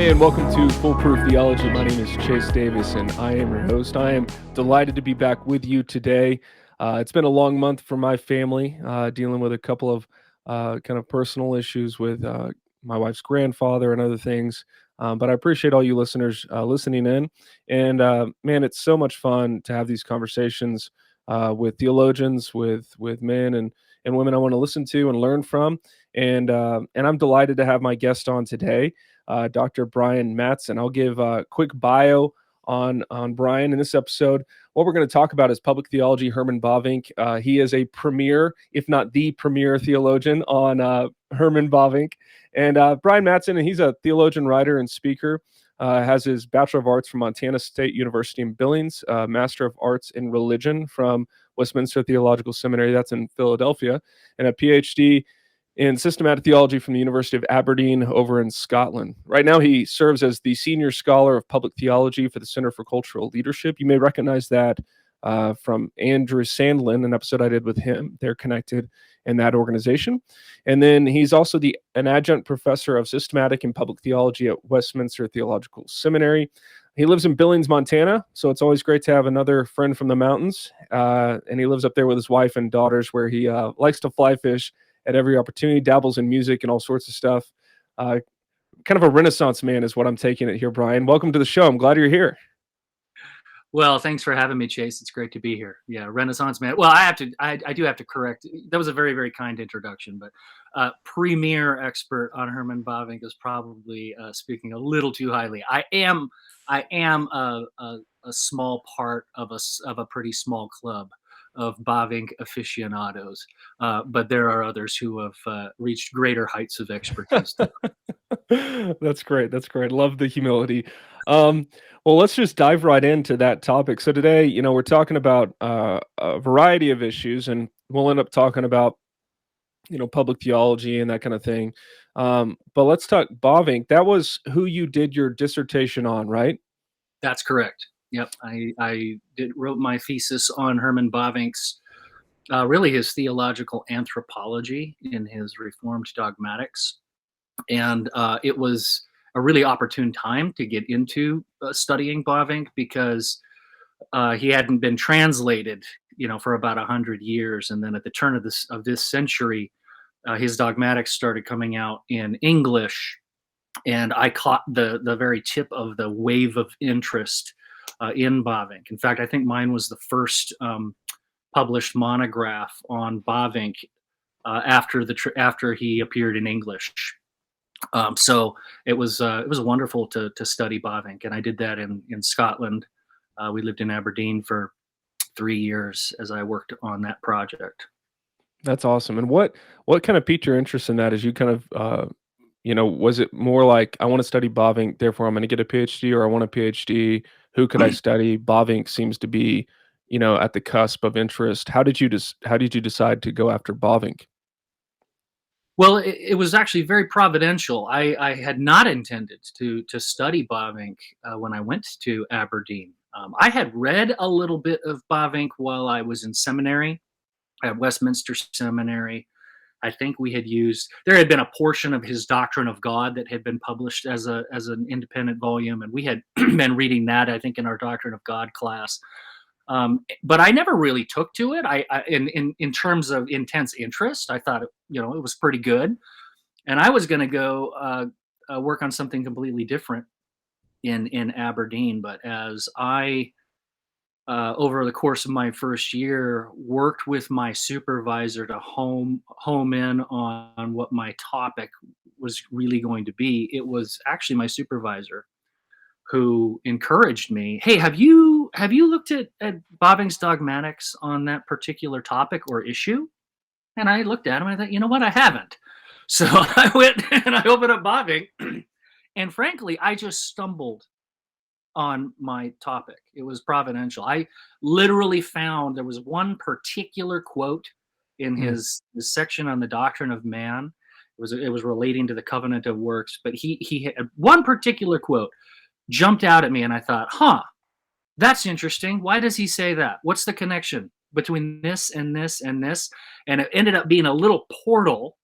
Hey, and welcome to Foolproof Theology. My name is Chase Davis, and I am your host. I am delighted to be back with you today. It's been a long month for my family, dealing with a couple of kind of personal issues with my wife's grandfather and other things. But I appreciate all you listeners listening in. And man, it's so much fun to have these conversations with theologians, with men and women I want to listen to and learn from. And I'm delighted to have my guest on today. Dr. Brian Mattson. I'll give a quick bio on Brian in this episode. What we're going to talk about is public theology. Herman Bavinck. He is a premier, if not the premier theologian on Herman Bavinck. And Brian Mattson, and he's a theologian, writer, and speaker. Has his Bachelor of Arts from Montana State University-Billings, Master of Arts in Religion from Westminster Theological Seminary, that's in Philadelphia, and a Ph.D. in Systematic Theology from the University of Aberdeen over in Scotland. Right now, he serves as the Senior Scholar of Public Theology for the Center for Cultural Leadership. You may recognize that from Andrew Sandlin, an episode I did with him. They're connected in that organization. And then he's also an adjunct professor of systematic and public theology at Westminster Theological Seminary. He lives in Billings, Montana, so it's always great to have another friend from the mountains. And he lives up there with his wife and daughters, where he likes to fly fish at every opportunity, dabbles in music and all sorts of stuff. Kind of a Renaissance man is what I'm taking it here, Brian. Welcome to the show. I'm glad you're here. Well, thanks for having me, Chase. It's great to be here. Yeah, Renaissance man. Well, I do have to correct. That was a very, very kind introduction, but premier expert on Herman Bavinck is probably speaking a little too highly. I am a small part of a pretty small club of Bavinck aficionados, but there are others who have reached greater heights of expertise. That's great. That's great. Love the humility. Well, let's just dive right into that topic. So today, we're talking about a variety of issues, and we'll end up talking about, public theology and that kind of thing. But let's talk Bavinck. That was who you did your dissertation on, right? That's correct. Yep, I wrote my thesis on Herman Bavinck's, really his theological anthropology in his Reformed dogmatics, and it was a really opportune time to get into studying Bavinck because he hadn't been translated, for about 100 years, and then at the turn of this century, his dogmatics started coming out in English, and I caught the very tip of the wave of interest in Bavinck. In fact, I think mine was the first published monograph on Bavinck after he appeared in English. So it was wonderful to study Bavinck, and I did that in Scotland. We lived in Aberdeen for 3 years as I worked on that project. That's awesome. And what kind of piqued your interest in that? As you kind of was it more like, I want to study Bavinck, therefore I'm going to get a PhD, or I want a PhD, who could I study? Bavinck seems to be, at the cusp of interest. How did you decide to go after Bavinck? Well, it was actually very providential. I had not intended to study Bavinck when I went to Aberdeen. I had read a little bit of Bavinck while I was in seminary at Westminster Seminary. I think there had been a portion of his Doctrine of God that had been published as an independent volume, and we had been reading that, I think, in our Doctrine of God class. But I never really took to it. In terms of intense interest, I thought it was pretty good, and I was going to go work on something completely different in Aberdeen. But as I over the course of my first year, worked with my supervisor to home in on what my topic was really going to be, it was actually my supervisor who encouraged me. Hey, have you looked at Bavinck's dogmatics on that particular topic or issue? And I looked at him and I thought, you know what, I haven't. So I went and I opened up Bavinck, and frankly, I just stumbled on my topic. It was providential. I literally found there was one particular quote in his section on the doctrine of man. It was relating to the covenant of works, but he had one particular quote jumped out at me, and I thought, that's interesting. Why does he say that? What's the connection between this and this and this? And it ended up being a little portal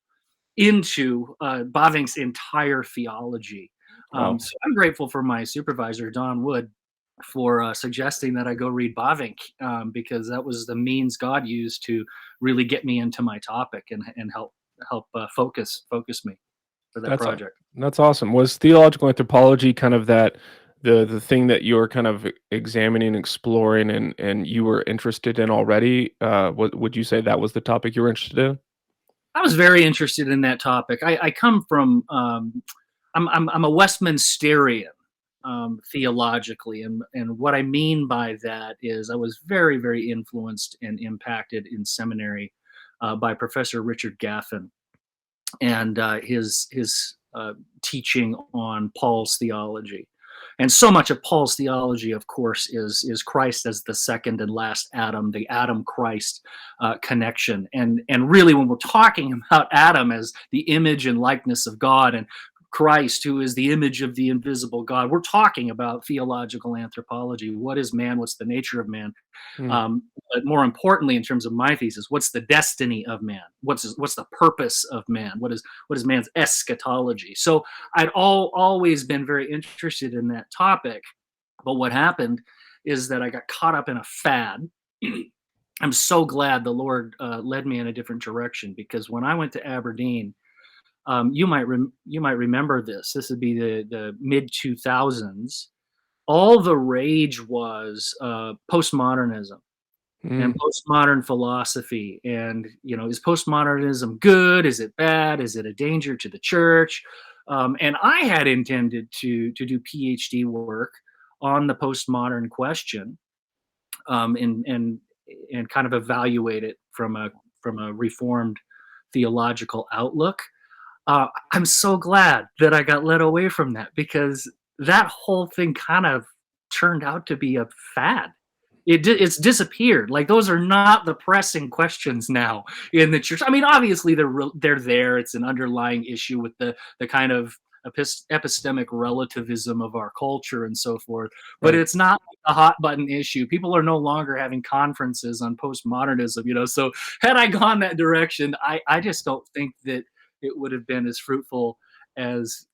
into Bavinck's entire theology. Wow. So I'm grateful for my supervisor, Don Wood, for suggesting that I go read Bavinck, because that was the means God used to really get me into my topic and help focus me for that That's project. that's awesome. Was theological anthropology kind of that the thing that you were kind of examining, exploring, and you were interested in already? Would you say that was the topic you were interested in? I was very interested in that topic. I come from I'm a Westminsterian, theologically, and what I mean by that is I was very influenced and impacted in seminary by Professor Richard Gaffin and his teaching on Paul's theology. And so much of Paul's theology, of course, is Christ as the second and last Adam, the Adam Christ connection. And really, when we're talking about Adam as the image and likeness of God, and Christ, who is the image of the invisible God, we're talking about theological anthropology. What is man? What's the nature of man? Hmm. But more importantly, in terms of my thesis, what's the destiny of man? What's the purpose of man? What is man's eschatology? So I'd always been very interested in that topic, but what happened is that I got caught up in a fad. I'm so glad the Lord led me in a different direction, because when I went to Aberdeen, you might remember this. This would be the mid 2000s. All the rage was postmodernism and Mm. postmodern philosophy. And is postmodernism good? Is it bad? Is it a danger to the church? And I had intended to do PhD work on the postmodern question, and kind of evaluate it from a reformed theological outlook. I'm so glad that I got led away from that, because that whole thing kind of turned out to be a fad. It's disappeared. Like, those are not the pressing questions now in the church. I mean, obviously they're there. It's an underlying issue with the kind of epistemic relativism of our culture and so forth. But Right. it's not a hot button issue. People are no longer having conferences on postmodernism. So had I gone that direction, I just don't think that it would have been as fruitful as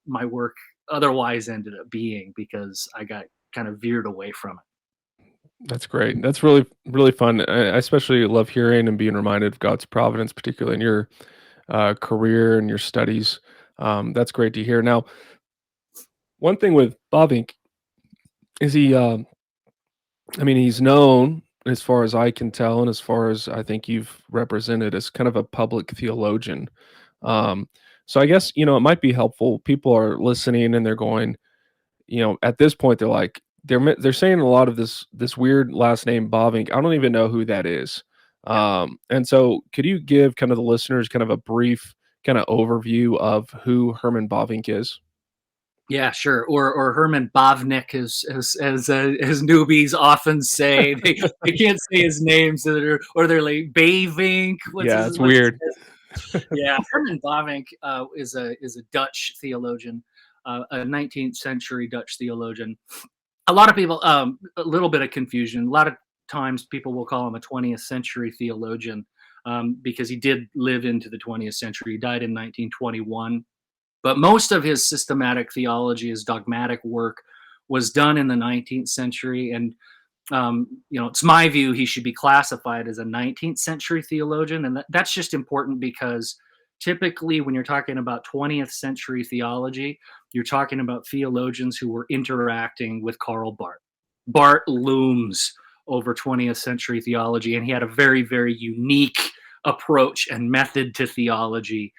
my work otherwise ended up being, because I got kind of veered away from it. That's great. That's really fun. I especially love hearing and being reminded of God's providence, particularly in your career and your studies. That's great to hear. Now, one thing with Bovink is I mean, he's known, as far as I can tell, and as far as I think you've represented, as kind of a public theologian. Um, so I guess, it might be helpful. People are listening and they're going, at this point, they're like, they're saying a lot of this weird last name Bovink. I don't even know who that is. Yeah. And so could you give kind of the listeners kind of a brief kind of overview of who Herman Bovink is? Yeah, sure. Or Herman Bavinck, as newbies often say. They can't say his name, so they're like Bavink. Yeah, it's What's his weird. Yeah, Herman Bavinck is a Dutch theologian, a 19th century Dutch theologian. A lot of people, a little bit of confusion. A lot of times people will call him a 20th century theologian, because he did live into the 20th century. He died in 1921. But most of his systematic theology, his dogmatic work, was done in the 19th century. And it's my view he should be classified as a 19th century theologian. And that's just important, because typically when you're talking about 20th century theology, you're talking about theologians who were interacting with Karl Barth. Barth looms over 20th century theology, and he had a very unique approach and method to theology.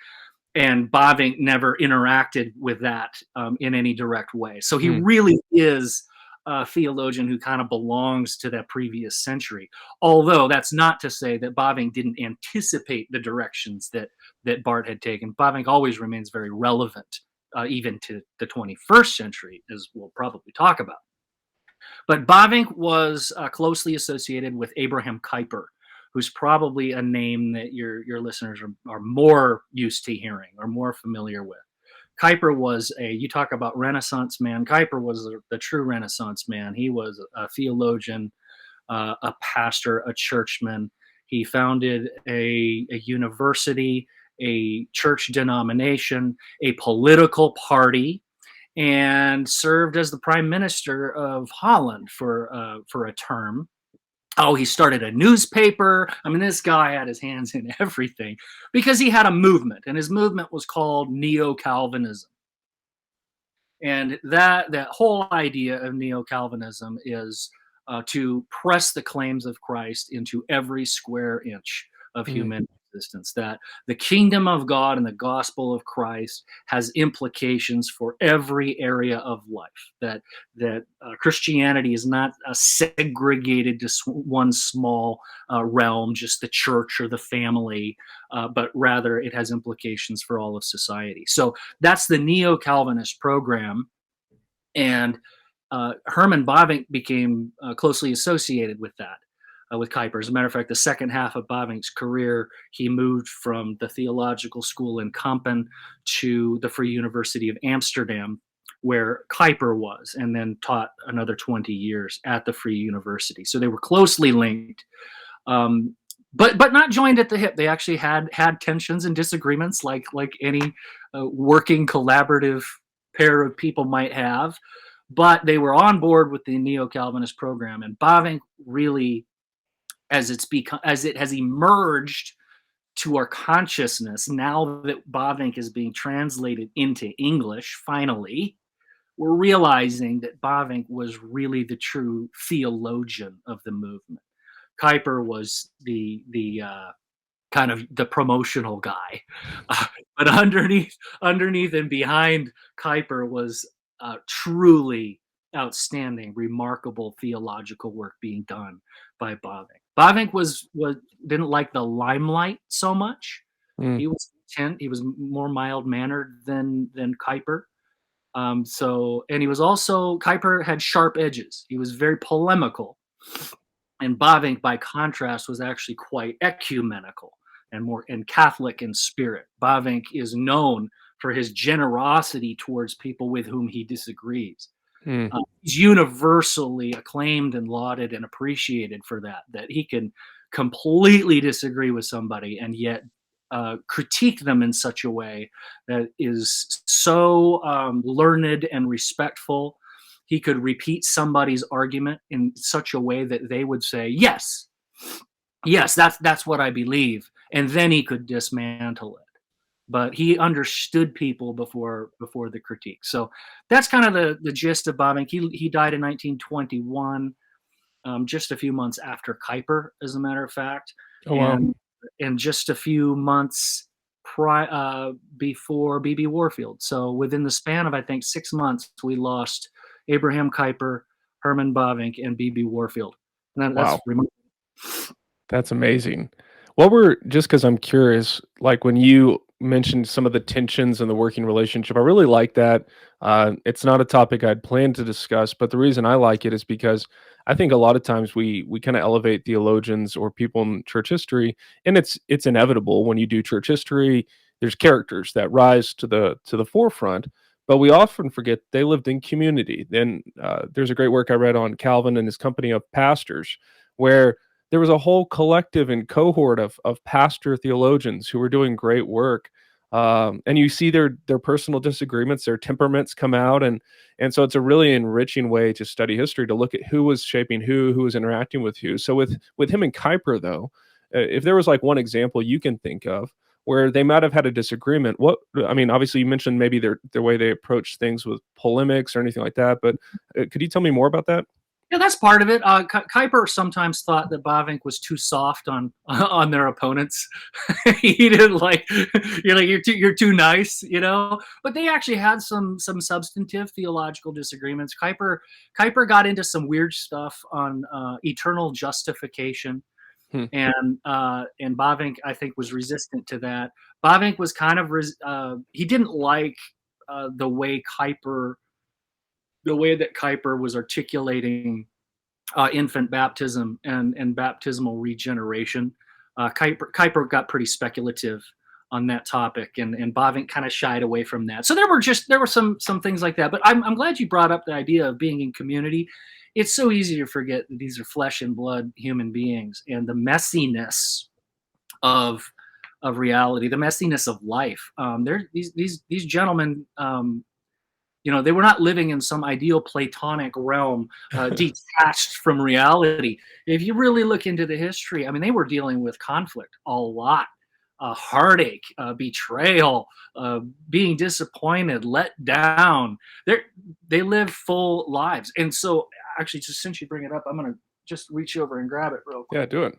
And Bavinck never interacted with that in any direct way. So he Hmm. really is a theologian who kind of belongs to that previous century. Although that's not to say that Bavinck didn't anticipate the directions that Barth had taken. Bavinck always remains very relevant, even to the 21st century, as we'll probably talk about. But Bavinck was closely associated with Abraham Kuyper, who's probably a name that your listeners are more used to hearing or more familiar with. Kuyper was you talk about Renaissance man. Kuyper was the true Renaissance man. He was a theologian, a pastor, a churchman. He founded a university, a church denomination, a political party, and served as the prime minister of Holland for a term. Oh, he started a newspaper. I mean, this guy had his hands in everything because he had a movement, and his movement was called Neo-Calvinism. And that whole idea of Neo-Calvinism is to press the claims of Christ into every square inch of Mm. human existence. That the kingdom of God and the gospel of Christ has implications for every area of life. That Christianity is not segregated to one small realm, just the church or the family, but rather it has implications for all of society. So that's the Neo-Calvinist program. And Herman Bavinck became closely associated with that, with Kuyper. As a matter of fact, the second half of Bavinck's career, he moved from the theological school in Kampen to the Free University of Amsterdam, where Kuyper was, and then taught another 20 years at the Free University. So they were closely linked. But not joined at the hip. They actually had tensions and disagreements, like any working collaborative pair of people might have. But they were on board with the Neo-Calvinist program, and Bavinck really, as it has emerged to our consciousness, now that Bavinck is being translated into English, finally, we're realizing that Bavinck was really the true theologian of the movement. Kuyper was the kind of the promotional guy, but underneath and behind Kuyper was truly outstanding, remarkable theological work being done by Bavinck. Bavinck didn't like the limelight so much. Mm. He was content. He was more mild mannered than Kuyper. And he was also, Kuyper had sharp edges. He was very polemical. And Bavinck, by contrast, was actually quite ecumenical and more Catholic in spirit. Bavinck is known for his generosity towards people with whom he disagrees. Mm. He's universally acclaimed and lauded and appreciated for that he can completely disagree with somebody and yet critique them in such a way that is so learned and respectful. He could repeat somebody's argument in such a way that they would say, yes, that's what I believe. And then he could dismantle it. But he understood people before the critique. So that's kind of the gist of Bavinck. He died in 1921, just a few months after Kuyper, as a matter of fact. Oh, wow. And just a few months before B.B. Warfield. So within the span of, I think, 6 months, we lost Abraham Kuyper, Herman Bavinck, and B.B. Warfield. And that's Wow. remarkable. That's amazing. Just because I'm curious, like when you mentioned some of the tensions in the working relationship, I really like that. It's not a topic I'd planned to discuss, but the reason I like it is because I think a lot of times we kind of elevate theologians or people in church history, and it's inevitable when you do church history. There's characters that rise to the forefront, but we often forget they lived in community. Then there's a great work I read on Calvin and his company of pastors, where there was a whole collective and cohort of pastor theologians who were doing great work. And you see their personal disagreements, their temperaments come out, and so it's a really enriching way to study history, to look at who was shaping who was interacting with who. So with him and Kuyper, though, if there was like one example you can think of where they might have had a disagreement, obviously you mentioned maybe their way they approach things with polemics or anything like that, but could you tell me more about that? Yeah, that's part of it. Kuyper sometimes thought that Bavinck was too soft on their opponents. He didn't like, you're too nice, But they actually had some substantive theological disagreements. Kuyper got into some weird stuff on eternal justification, and Bavinck, I think, was resistant to that. Bavinck was kind of he didn't like the way that Kuyper was articulating infant baptism and baptismal regeneration. Kuyper got pretty speculative on that topic, and Bavinck kind of shied away from that. So there were some things like that. But I'm glad you brought up the idea of being in community. It's so easy to forget that these are flesh and blood human beings, and the messiness of reality, the messiness of life. These gentlemen. They were not living in some ideal Platonic realm, detached from reality. If you really look into the history, I mean, they were dealing with conflict a lot, heartache, betrayal, being disappointed, let down. They live full lives. And so, actually, just since you bring it up, I'm going to just reach over and grab it real quick. Yeah, do it.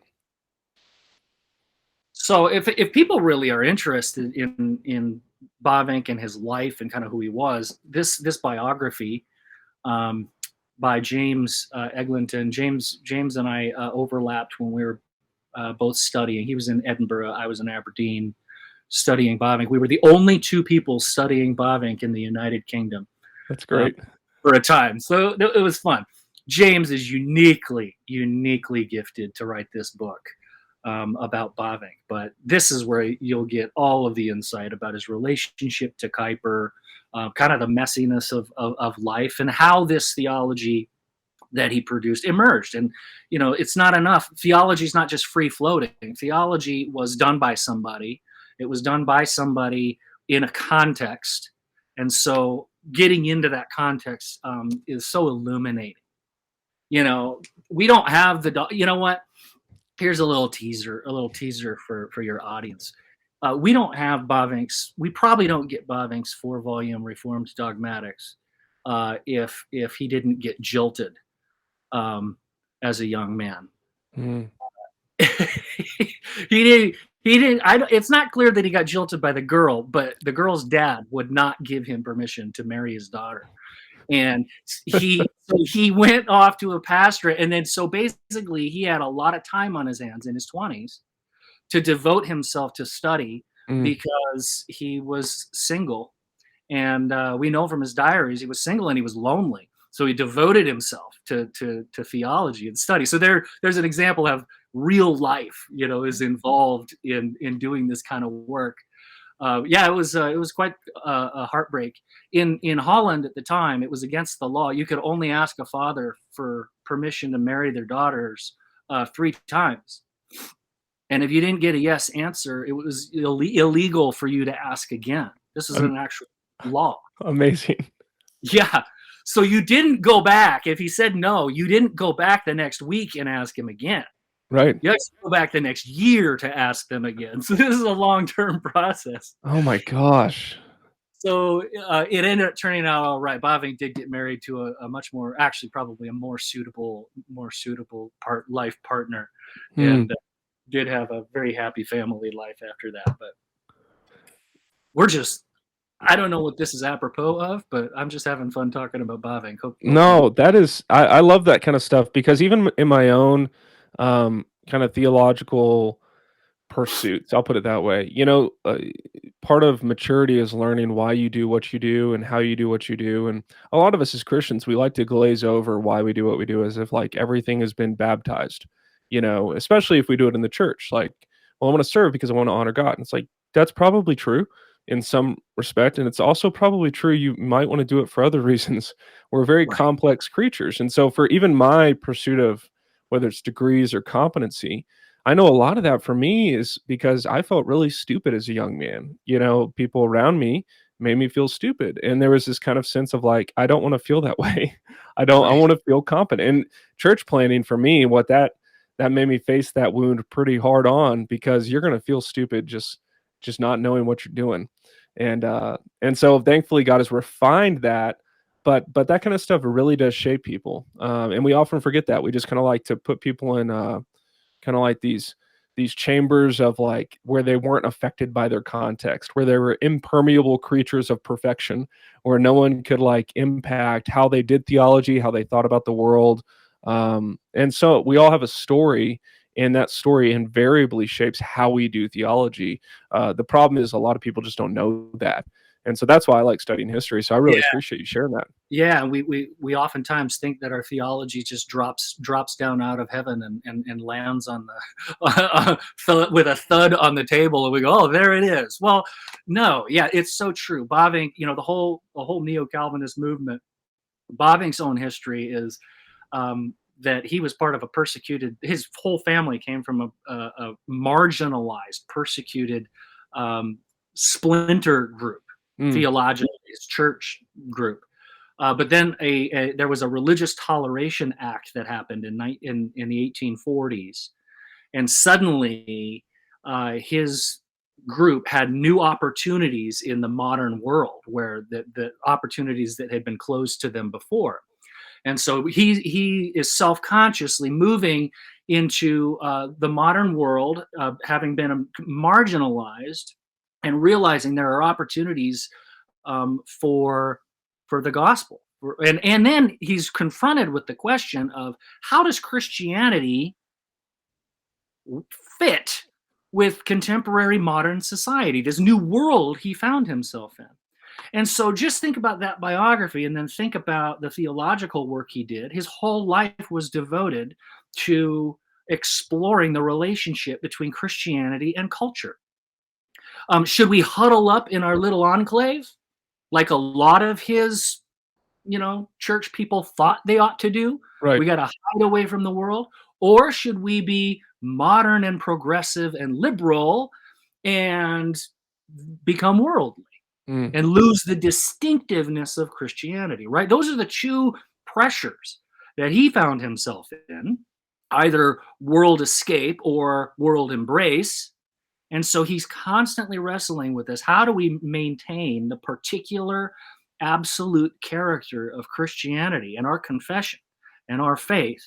So if people really are interested in Bavinck and his life and kind of who he was, this biography by James Eglinton, James and I overlapped when we were both studying. He was in Edinburgh, I was in Aberdeen, studying Bavinck. We were the only two people studying Bavinck in the United Kingdom. That's great. For a time, so it was fun. James is uniquely gifted to write this book about Bavinck, but this is where you'll get all of the insight about his relationship to Kuyper, kind of the messiness of life, and how this theology that he produced emerged. And it's not enough. Theology is not just free floating. Theology was done by somebody. It was done by somebody in a context, and so getting into that context is so illuminating. We don't have what? Here's a little teaser for your audience. We don't have Bavinck's. We probably don't get Bavinck's 4-volume Reformed Dogmatics if he didn't get jilted as a young man. Mm. He didn't. It's not clear that he got jilted by the girl, but the girl's dad would not give him permission to marry his daughter. And he went off to a pastorate, and then so basically he had a lot of time on his hands in his 20s to devote himself to study because he was single, and we know from his diaries he was single and he was lonely, so he devoted himself to theology and study. So there's an example of real life is involved in doing this kind of work. It was quite a heartbreak. In Holland at the time, it was against the law. You could only ask a father for permission to marry their daughters 3 times. And if you didn't get a yes answer, it was illegal for you to ask again. This is an actual law. Amazing. Yeah. So you didn't go back. If he said no, you didn't go back the next week and ask him again. Right. You have to go back the next year to ask them again. So this is a long-term process. Oh my gosh. So it ended up turning out all right. Bavinck did get married to a much more, actually probably a more suitable life partner, and did have a very happy family life after that. But I don't know what this is apropos of, but I'm just having fun talking about Bavinck. No, that is, I love that kind of stuff, because even in my own kind of theological pursuits, I'll put it that way, part of maturity is learning why you do what you do and how you do what you do. And a lot of us as Christians, we like to glaze over why we do what we do as if like everything has been baptized, especially if we do it in the church. Like, well, I want to serve because I want to honor God. And it's like, that's probably true in some respect. And it's also probably true you might want to do it for other reasons. We're very complex creatures. And so for even my pursuit of whether it's degrees or competency, I know a lot of that for me is because I felt really stupid as a young man. People around me made me feel stupid. And there was this kind of sense of like, I don't want to feel that way. I want to feel competent. And church planning for me, what that made me face that wound pretty hard on, because you're going to feel stupid just not knowing what you're doing. And so thankfully God has refined that, but that kind of stuff really does shape people. And we often forget that. We just kind of like to put people in kind of like these chambers of like where they weren't affected by their context, where they were impermeable creatures of perfection, where no one could like impact how they did theology, how they thought about the world. And so we all have a story, and that story invariably shapes how we do theology. The problem is a lot of people just don't know that. And so that's why I like studying history. So I really appreciate you sharing that. Yeah, we oftentimes think that our theology just drops down out of heaven and lands on the with a thud on the table, and we go, oh, there it is. Well, no, yeah, it's so true. Bavinck, the whole neo-Calvinist movement, Bavinck's own history is that he was part of a persecuted. His whole family came from a marginalized, persecuted splinter group, theologically, his church group. But then there was a Religious Toleration Act that happened in the 1840s, and suddenly his group had new opportunities in the modern world, where the opportunities that had been closed to them before. And so he is self-consciously moving into the modern world, having been marginalized, and realizing there are opportunities for the gospel. And then he's confronted with the question of, how does Christianity fit with contemporary modern society, this new world he found himself in? And so just think about that biography, and then think about the theological work he did. His whole life was devoted to exploring the relationship between Christianity and culture. Should we huddle up in our little enclave, like a lot of his, church people thought they ought to do? Right. We got to hide away from the world. Or should we be modern and progressive and liberal and become worldly and lose the distinctiveness of Christianity, right? Those are the two pressures that he found himself in, either world escape or world embrace. And so he's constantly wrestling with this. How do we maintain the particular absolute character of Christianity and our confession and our faith,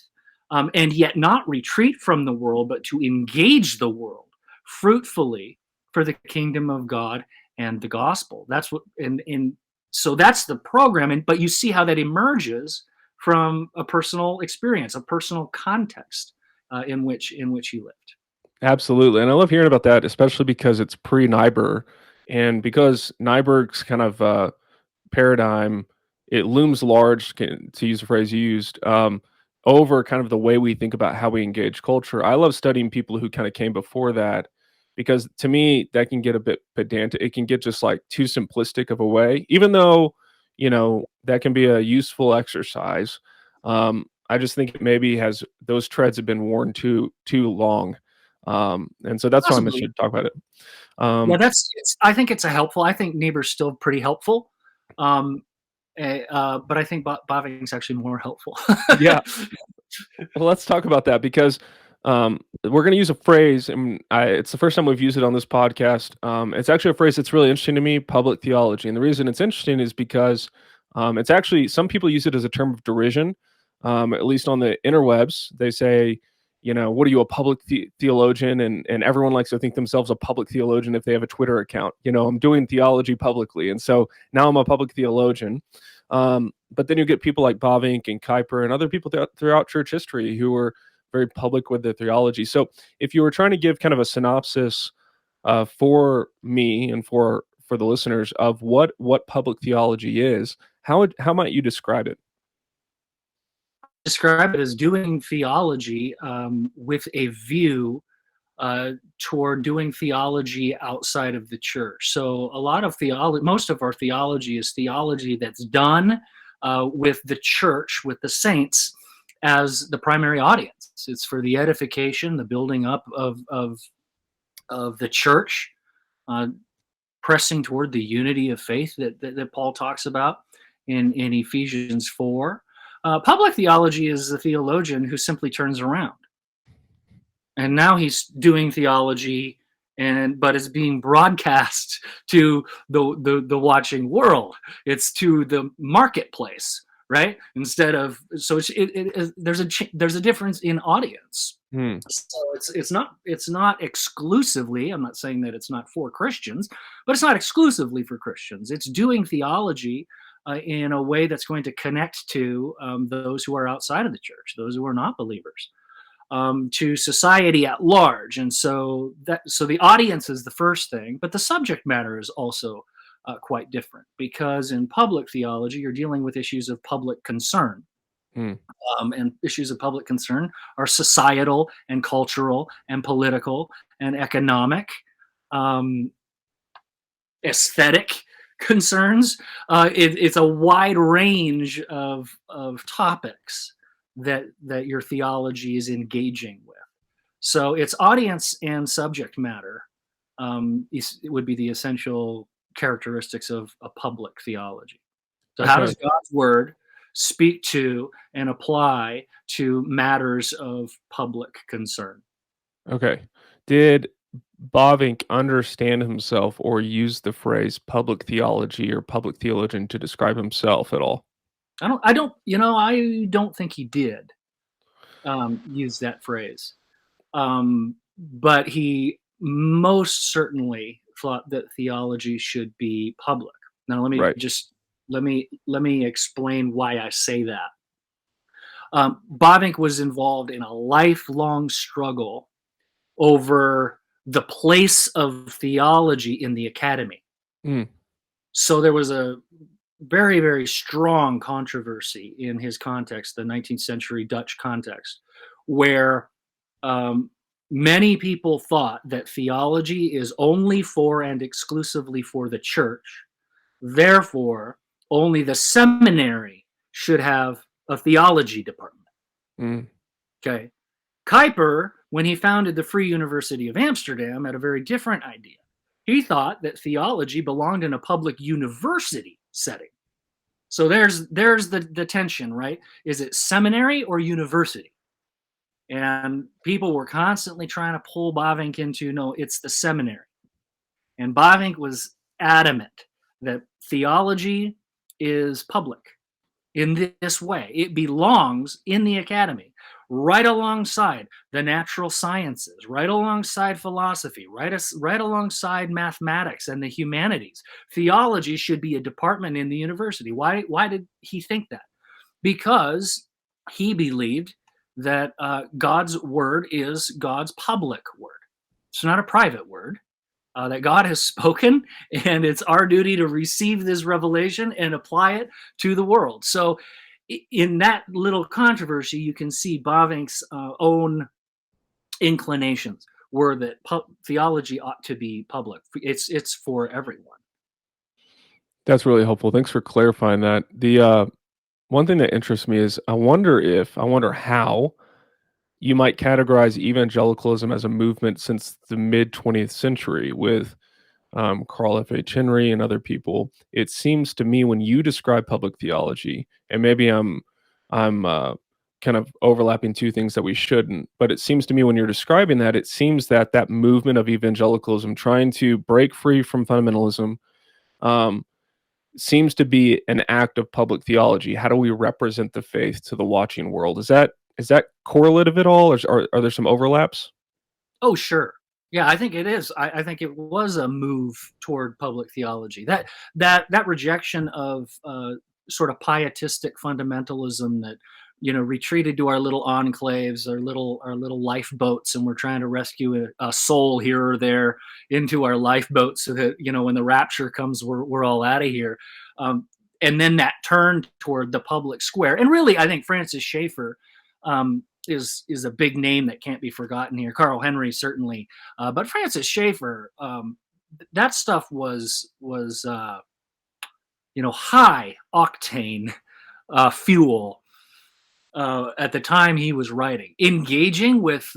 and yet not retreat from the world, but to engage the world fruitfully for the kingdom of God and the gospel? That's what, and so that's the program. But you see how that emerges from a personal experience, a personal context in which he lived. Absolutely. And I love hearing about that, especially because it's pre-Niebuhr, and because Niebuhr's kind of paradigm, it looms large, to use the phrase you used, over kind of the way we think about how we engage culture. I love studying people who kind of came before that, because to me, that can get a bit pedantic. It can get just like too simplistic of a way, even though, that can be a useful exercise. I just think it maybe those treads have been worn too long. And so that's why I'm Possibly. interested to talk about it. Yeah, I think it's I think Niebuhr's still pretty helpful. But I think Bavinck's actually more helpful. Yeah. Well, let's talk about that, because we're going to use a phrase, and it's the first time we've used it on this podcast. It's actually a phrase that's really interesting to me: public theology. And the reason it's interesting is because it's actually, some people use it as a term of derision, at least on the interwebs. They say, what are you, a public theologian? And everyone likes to think themselves a public theologian if they have a Twitter account. I'm doing theology publicly, and so now I'm a public theologian. But then you get people like Bavinck and Kuyper and other people throughout church history who were very public with their theology. So if you were trying to give kind of a synopsis for me and for the listeners of what public theology is, how might you describe it? Describe it as doing theology with a view toward doing theology outside of the church. So a lot of most of our theology is theology that's done with the church, with the saints as the primary audience. It's for the edification, the building up of the church, pressing toward the unity of faith that Paul talks about in Ephesians 4. Public theology is the theologian who simply turns around. And now he's doing theology, but it's being broadcast to the watching world. It's to the marketplace, right? Instead of, so there's a difference in audience. So it's not exclusively, I'm not saying that it's not for Christians, but it's not exclusively for Christians. It's doing theology in a way that's going to connect to those who are outside of the church, those who are not believers, to society at large. And so the audience is the first thing, but the subject matter is also quite different, because in public theology, you're dealing with issues of public concern. And issues of public concern are societal and cultural and political and economic, aesthetic concerns. It's a wide range of topics that your theology is engaging with. So its audience and subject matter it would be the essential characteristics of a public theology. So how Okay. does God's word speak to and apply to matters of public concern? Okay. Did Bavinck understand himself or use the phrase public theology or public theologian to describe himself at all? I don't think he did use that phrase. But he most certainly thought that theology should be public. Now, Right. let me explain why I say that. Bavinck was involved in a lifelong struggle over the place of theology in the academy. Mm, So there was a very, very strong controversy in his context, the 19th century Dutch context, where um, many people thought that theology is only for and exclusively for the church. Therefore, only the seminary should have a theology department. mm, Okay. Kuyper, when he founded the Free University of Amsterdam, had a very different idea. He thought that theology belonged in a public university setting. So there's the tension, right? Is it seminary or university? And people were constantly trying to pull Bavinck into, no, it's the seminary. And Bavinck was adamant that theology is public in this way. It belongs in the academy, right alongside the natural sciences, right alongside philosophy, right alongside mathematics and the humanities. Theology should be a department in the university. Why did he think that? Because he believed that God's word is God's public word. It's not a private word. That God has spoken, and it's our duty to receive this revelation and apply it to the world. So, in that little controversy, you can see Bavinck's own inclinations were that theology ought to be public. It's for everyone. that's really helpful. Thanks for clarifying that. The one thing that interests me is I wonder how you might categorize evangelicalism as a movement since the mid 20th century with Carl F. H. Henry and other people. It seems to me when you describe public theology, and maybe I'm kind of overlapping two things that we shouldn't, but it seems to me when you're describing that, it seems that that movement of evangelicalism, trying to break free from fundamentalism, um, seems to be an act of public theology. How do we represent the faith to the watching world? Is that correlative at all, or are there some overlaps? Oh, sure. Yeah, I think it is. I think it was a move toward public theology. That rejection of sort of pietistic fundamentalism that retreated to our little enclaves, our little lifeboats, and we're trying to rescue a soul here or there into our lifeboat so that when the rapture comes, we're all out of here. And then that turn toward the public square. And really, I think Francis Schaeffer is a big name that can't be forgotten here. Carl Henry certainly, but Francis Schaeffer, that stuff was high octane fuel at the time he was writing, engaging with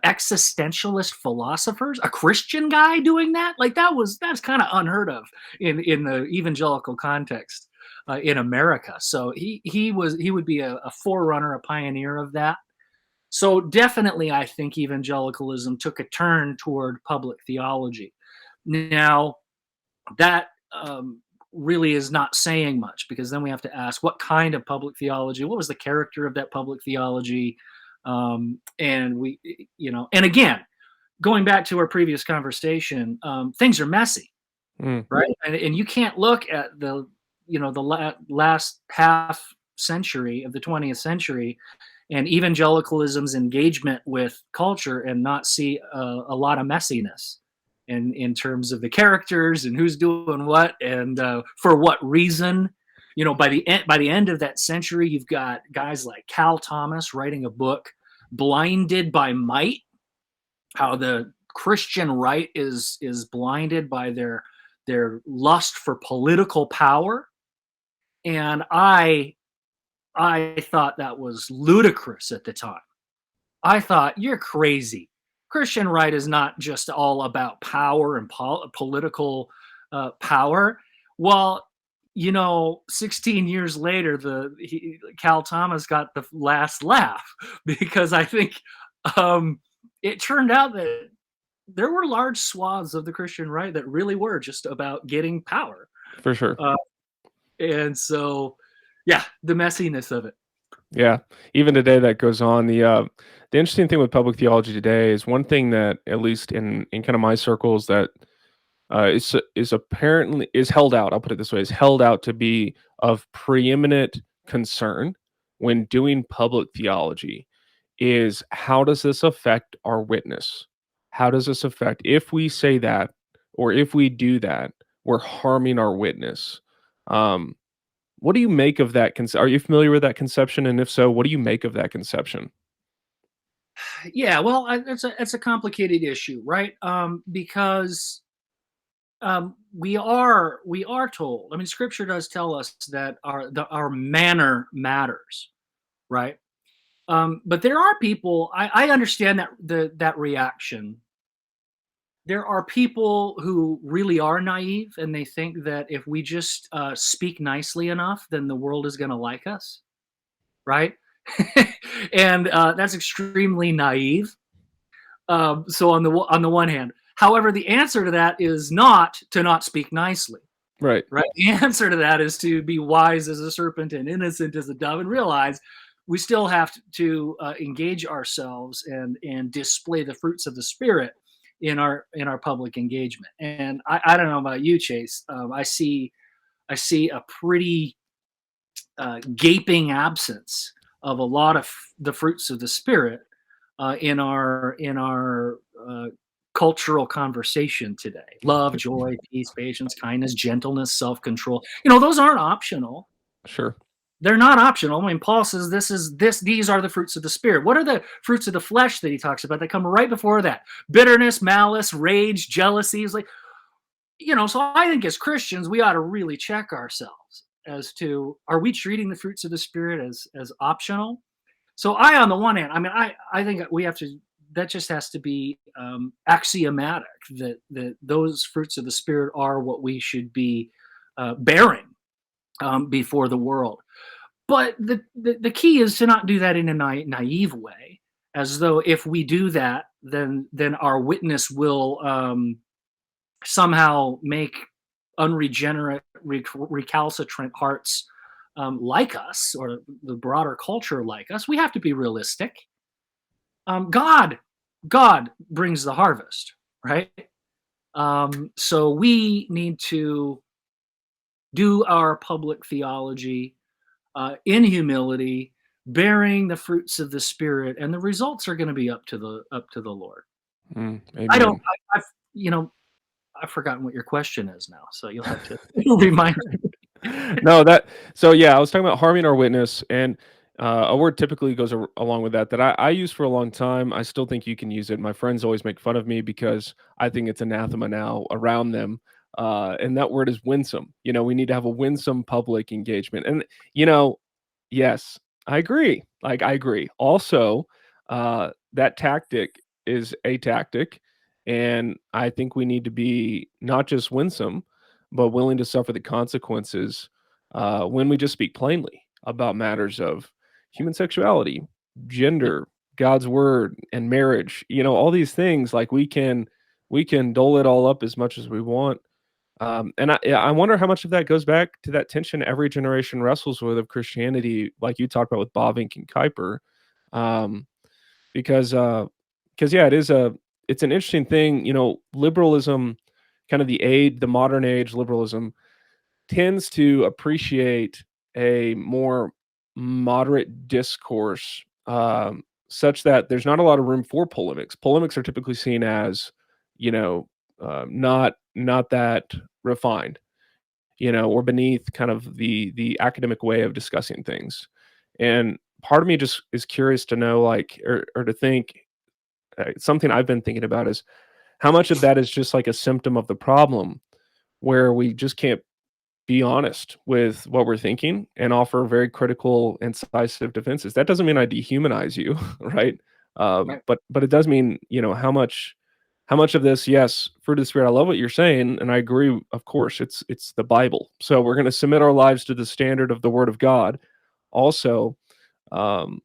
existentialist philosophers. A Christian guy doing that, like that's kind of unheard of in the evangelical context in America. So he would be a forerunner, a pioneer of that. So definitely, I think evangelicalism took a turn toward public theology. Now that really is not saying much, because then we have to ask what kind of public theology, what was the character of that public theology, and and again, going back to our previous conversation, things are messy, Mm, right? And you can't look at the last half century of the 20th century and evangelicalism's engagement with culture and not see a lot of messiness in terms of the characters and who's doing what and for what reason. By the end of that century, you've got guys like Cal Thomas writing a book, Blinded by Might, how the Christian right is blinded by their lust for political power. And I thought that was ludicrous at the time. I thought, you're crazy. Christian right is not just all about power and political power. Well, 16 years later, Cal Thomas got the last laugh because I think it turned out that there were large swaths of the Christian right that really were just about getting power. For sure. And so, yeah, the messiness of it. Yeah, even today that goes on. The interesting thing with public theology today is one thing that, at least in kind of my circles, that is apparently is held out. I'll put it this way: is held out to be of preeminent concern when doing public theology is how does this affect our witness? How does this affect if we say that or if we do that, we're harming our witness? Um, what do you make of that? Are you familiar with that conception? And if so, what do you make of that conception? Yeah, well, it's a complicated issue, right? Because we are told. I mean, Scripture does tell us that our manner matters, right? But there are people. I understand that reaction. There are people who really are naive, and they think that if we just speak nicely enough, then the world is going to like us, right? And that's extremely naive. So on the one hand, however, the answer to that is not to not speak nicely. Right. Right. The answer to that is to be wise as a serpent and innocent as a dove, and realize we still have to engage ourselves and display the fruits of the Spirit in our public engagement. And I don't know about you, Chase. I see a pretty gaping absence of a lot of the fruits of the Spirit in our cultural conversation today. Love, joy, peace, patience, kindness, gentleness, self-control. Those aren't optional. Sure. They're not optional. I mean, Paul says these are the fruits of the Spirit. What are the fruits of the flesh that he talks about that come right before that? Bitterness, malice, rage, jealousy. It's like, so I think as Christians, we ought to really check ourselves as to, are we treating the fruits of the Spirit as optional? So on the one hand, I mean, I think we have to, that just has to be axiomatic that those fruits of the Spirit are what we should be bearing before the world. But the key is to not do that in a naive way, as though if we do that, then our witness will somehow make unregenerate, recalcitrant hearts like us, or the broader culture like us. We have to be realistic. God brings the harvest, right? So we need to do our public theology in humility, bearing the fruits of the Spirit, and the results are going to be up to the Lord. I don't. I've forgotten what your question is now, so you'll have to remind me. No, I was talking about harming our witness, and a word typically goes along with that I used for a long time. I still think you can use it. My friends always make fun of me because I think it's anathema now around them. And that word is winsome. We need to have a winsome public engagement. And, yes, I agree. Like, I agree. Also, that tactic is a tactic. And I think we need to be not just winsome, but willing to suffer the consequences when we just speak plainly about matters of human sexuality, gender, God's word, and marriage. All these things, like we can dole it all up as much as we want. And I wonder how much of that goes back to that tension every generation wrestles with of Christianity, like you talked about with Bavinck and Kuyper. Because yeah, it's an interesting thing. Liberalism, kind of the modern age liberalism, tends to appreciate a more moderate discourse, such that there's not a lot of room for polemics. Polemics are typically seen as, not that refined, or beneath kind of the academic way of discussing things. And part of me just is curious to know, like, or to think, something I've been thinking about is how much of that is just like a symptom of the problem, where we just can't be honest with what we're thinking and offer very critical, incisive defenses. That doesn't mean I dehumanize you, right? Right. But it does mean, how much how much of this, yes, fruit of the Spirit, I love what you're saying, and I agree, of course, it's the Bible. So we're going to submit our lives to the standard of the Word of God. Also, um,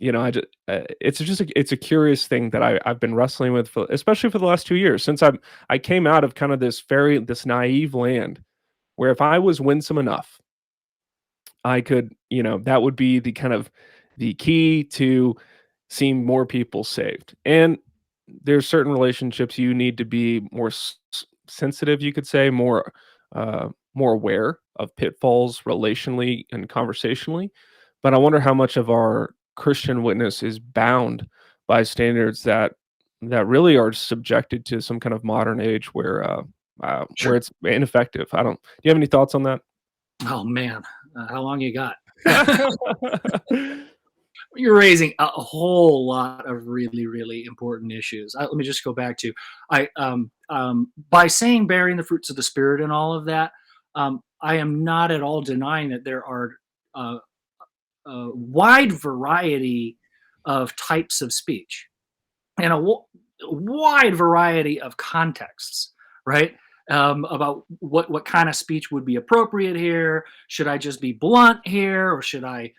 it's a curious thing that I've been wrestling with, especially for the last 2 years, since I came out of kind of this naive land where if I was winsome enough, I could, that would be the kind of the key to seeing more people saved. And there's certain relationships you need to be more sensitive, you could say, more aware of pitfalls relationally and conversationally. But I wonder how much of our Christian witness is bound by standards that really are subjected to some kind of modern age where Sure. it's ineffective. I don't. Do you have any thoughts on that? Oh man, how long you got? You're raising a whole lot of really, really important issues. Let me just go back to by saying bearing the fruits of the Spirit and all of that. I am not at all denying that there are uh, a wide variety of types of speech and a wide variety of contexts, right? About what kind of speech would be appropriate here. Should I just be blunt here, or should I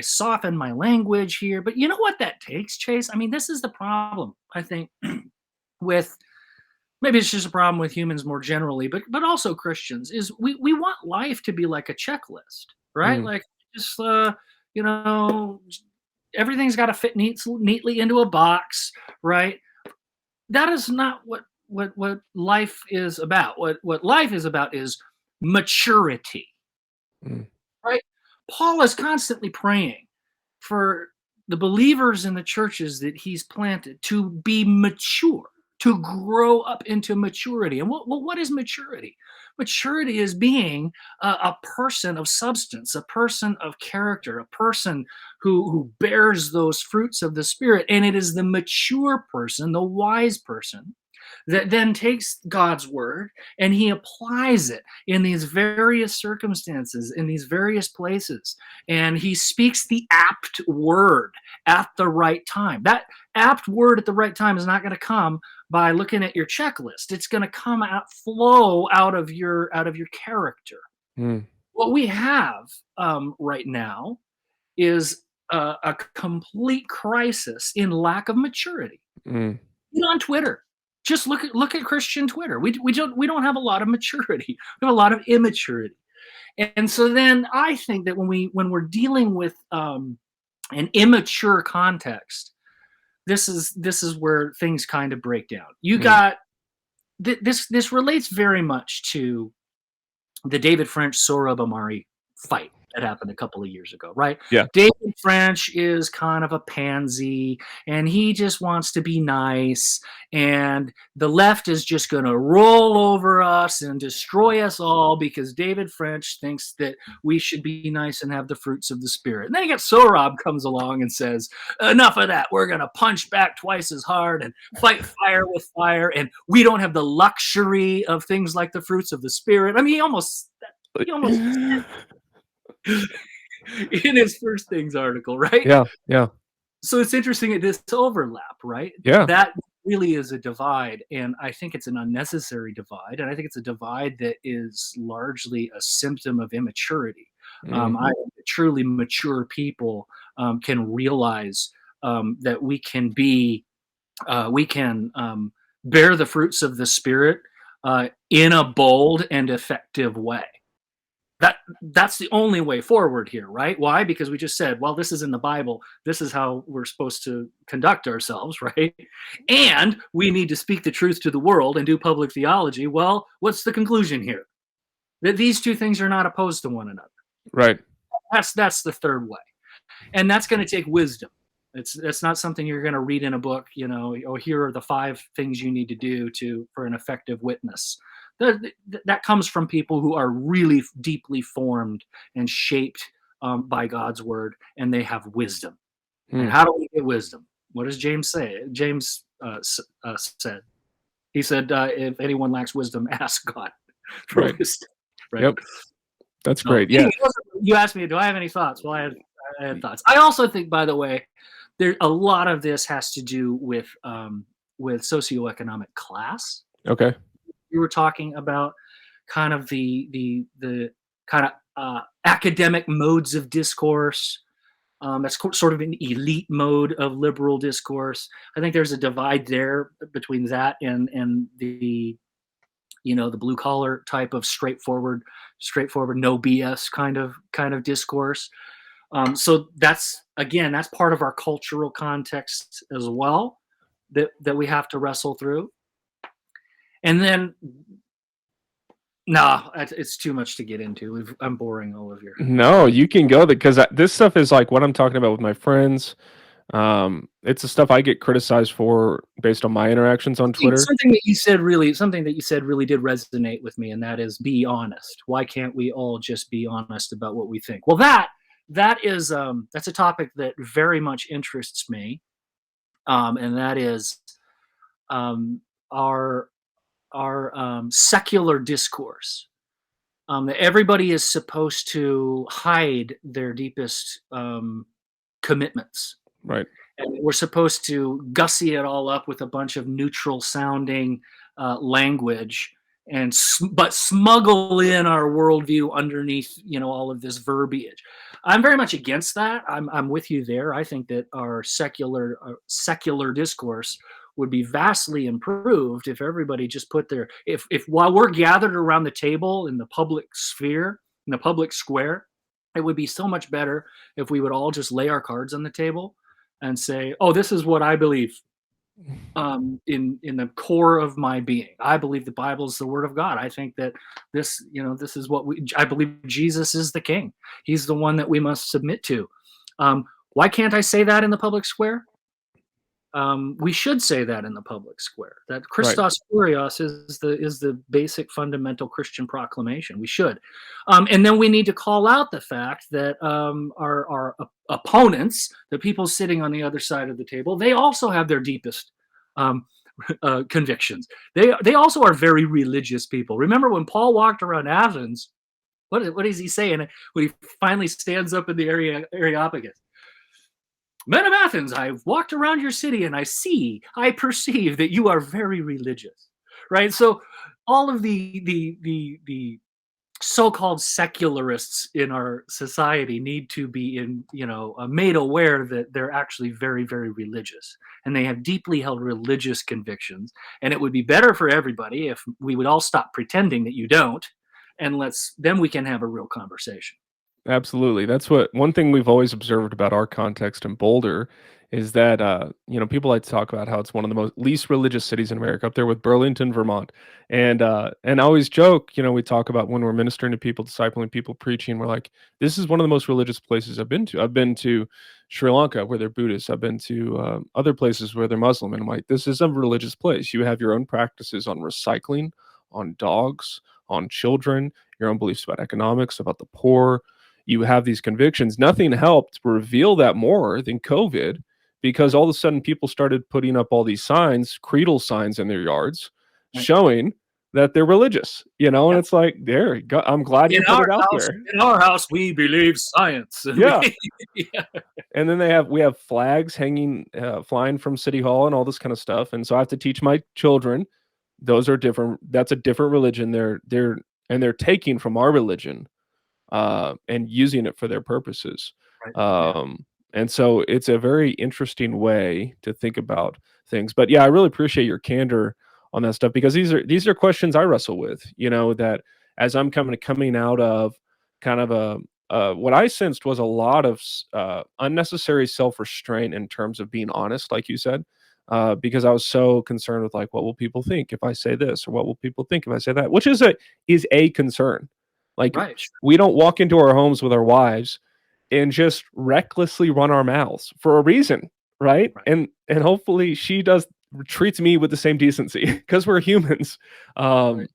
soften my language here? But you know what that takes, Chase? I mean, this is the problem, I think, with maybe it's just a problem with humans more generally, but also Christians, is we want life to be like a checklist, right? Mm, Like just you know, everything's got to fit neatly into a box, right? That is not what life is about. What life is about is maturity, mm, right? Paul is constantly praying for the believers in the churches that he's planted to be mature, to grow up into maturity. And what is maturity? Maturity is being a person of substance, a person of character, a person who bears those fruits of the Spirit. And it is the mature person, the wise person, that then takes God's word and he applies it in these various circumstances, in these various places. And he speaks the apt word at the right time. That apt word at the right time is not going to come by looking at your checklist. It's going to flow out of your character. mm, What we have right now is a complete crisis in lack of maturity. mm, On Twitter, just look at Christian Twitter. We don't have a lot of maturity. We have a lot of immaturity. And so then I think that when we're dealing with an immature context, this is where things kind of break down. You mm. got this relates very much to the David French Sohrab Ahmari fight that happened a couple of years ago, right? Yeah. David French is kind of a pansy and he just wants to be nice, and the left is just going to roll over us and destroy us all because David French thinks that we should be nice and have the fruits of the Spirit. And then you get Sohrab comes along and says, enough of that. We're going to punch back twice as hard and fight fire with fire, and we don't have the luxury of things like the fruits of the Spirit. I mean, he almost in his First Things article, right? Yeah, yeah, So it's interesting at this overlap, right? yeah. That really is a divide, and I think it's an unnecessary divide, and I think it's a divide that is largely a symptom of immaturity. Mm, Truly mature people can realize that we can bear the fruits of the Spirit in a bold and effective way. That's the only way forward here, right? Why? Because we just said, well, this is in the Bible. This is how we're supposed to conduct ourselves, right? And we need to speak the truth to the world and do public theology. Well, what's the conclusion here? That these two things are not opposed to one another. right. That's the third way. And that's going to take wisdom. It's not something you're going to read in a book, oh, here are the 5 things you need to do for an effective witness. That comes from people who are really deeply formed and shaped by God's word, and they have wisdom. And Mm, how do we get wisdom? What does James say? James said, he said, if anyone lacks wisdom, ask God for right. wisdom. Right. Yep. That's So, great. Yeah. anyway, you asked me, do I have any thoughts? Well, I had thoughts. I also think, by the way, a lot of this has to do with with socioeconomic class. Okay. We were talking about kind of the kind of academic modes of discourse. That's sort of an elite mode of liberal discourse. I think there's a divide there between that and the the blue collar type of straightforward, no BS kind of discourse. So that's part of our cultural context as well that we have to wrestle through. And then, nah, it's too much to get into. I'm boring all of you. No, you can go because this stuff is like what I'm talking about with my friends. It's the stuff I get criticized for based on my interactions on Twitter. Something that you said really did resonate with me, and that is be honest. Why can't we all just be honest about what we think? Well, that's a topic that very much interests me, and that is our secular discourse. That everybody is supposed to hide their deepest commitments. Right. And we're supposed to gussy it all up with a bunch of neutral sounding language but smuggle in our worldview underneath, all of this verbiage. I'm very much against that. I'm with you there. I think that our secular discourse would be vastly improved if everybody just put if while we're gathered around the table in the public sphere, in the public square, it would be so much better if we would all just lay our cards on the table and say, oh, this is what I believe in the core of my being. I believe the Bible is the word of God. I think that this is I believe Jesus is the king. He's the one that we must submit to. Why can't I say that in the public square? We should say that in the public square. That Christos Kurios is the basic fundamental Christian proclamation. We should, and then we need to call out the fact that our opponents, the people sitting on the other side of the table, they also have their deepest convictions. They also are very religious people. Remember when Paul walked around Athens? What does he say? And when he finally stands up in the Areopagus. Men of Athens, I've walked around your city and I perceive that you are very religious, right? So all of the so-called secularists in our society need to be made aware that they're actually very, very religious, and they have deeply held religious convictions. And it would be better for everybody if we would all stop pretending that you don't, and then we can have a real conversation. Absolutely. That's one thing we've always observed about our context in Boulder is that, people like to talk about how it's one of the least religious cities in America, up there with Burlington, Vermont. And I always joke, we talk about when we're ministering to people, discipling people, preaching, we're like, this is one of the most religious places I've been to. I've been to Sri Lanka where they're Buddhist. I've been to other places where they're Muslim. And I'm like, this is a religious place. You have your own practices on recycling, on dogs, on children, your own beliefs about economics, about the poor. You have these convictions. Nothing helped reveal that more than COVID, because all of a sudden people started putting up all these signs, creedal signs in their yards, showing that they're religious, and it's like, there you go. I'm glad you put it out there. In our house, we believe science. Yeah. And then we have flags hanging, flying from City Hall and all this kind of stuff. And so I have to teach my children, those are different. That's a different religion. They're taking from our religion. And using it for their purposes. And so it's a very interesting way to think about things. But yeah, I really appreciate your candor on that stuff, because these are questions I wrestle with, that as I'm coming out of kind of what I sensed was a lot of unnecessary self-restraint in terms of being honest, like you said, because I was so concerned with, like, what will people think if I say this, or what will people think if I say that, which is a concern. Like, we don't walk into our homes with our wives and just recklessly run our mouths for a reason, right? And hopefully she treats me with the same decency, because we're humans. But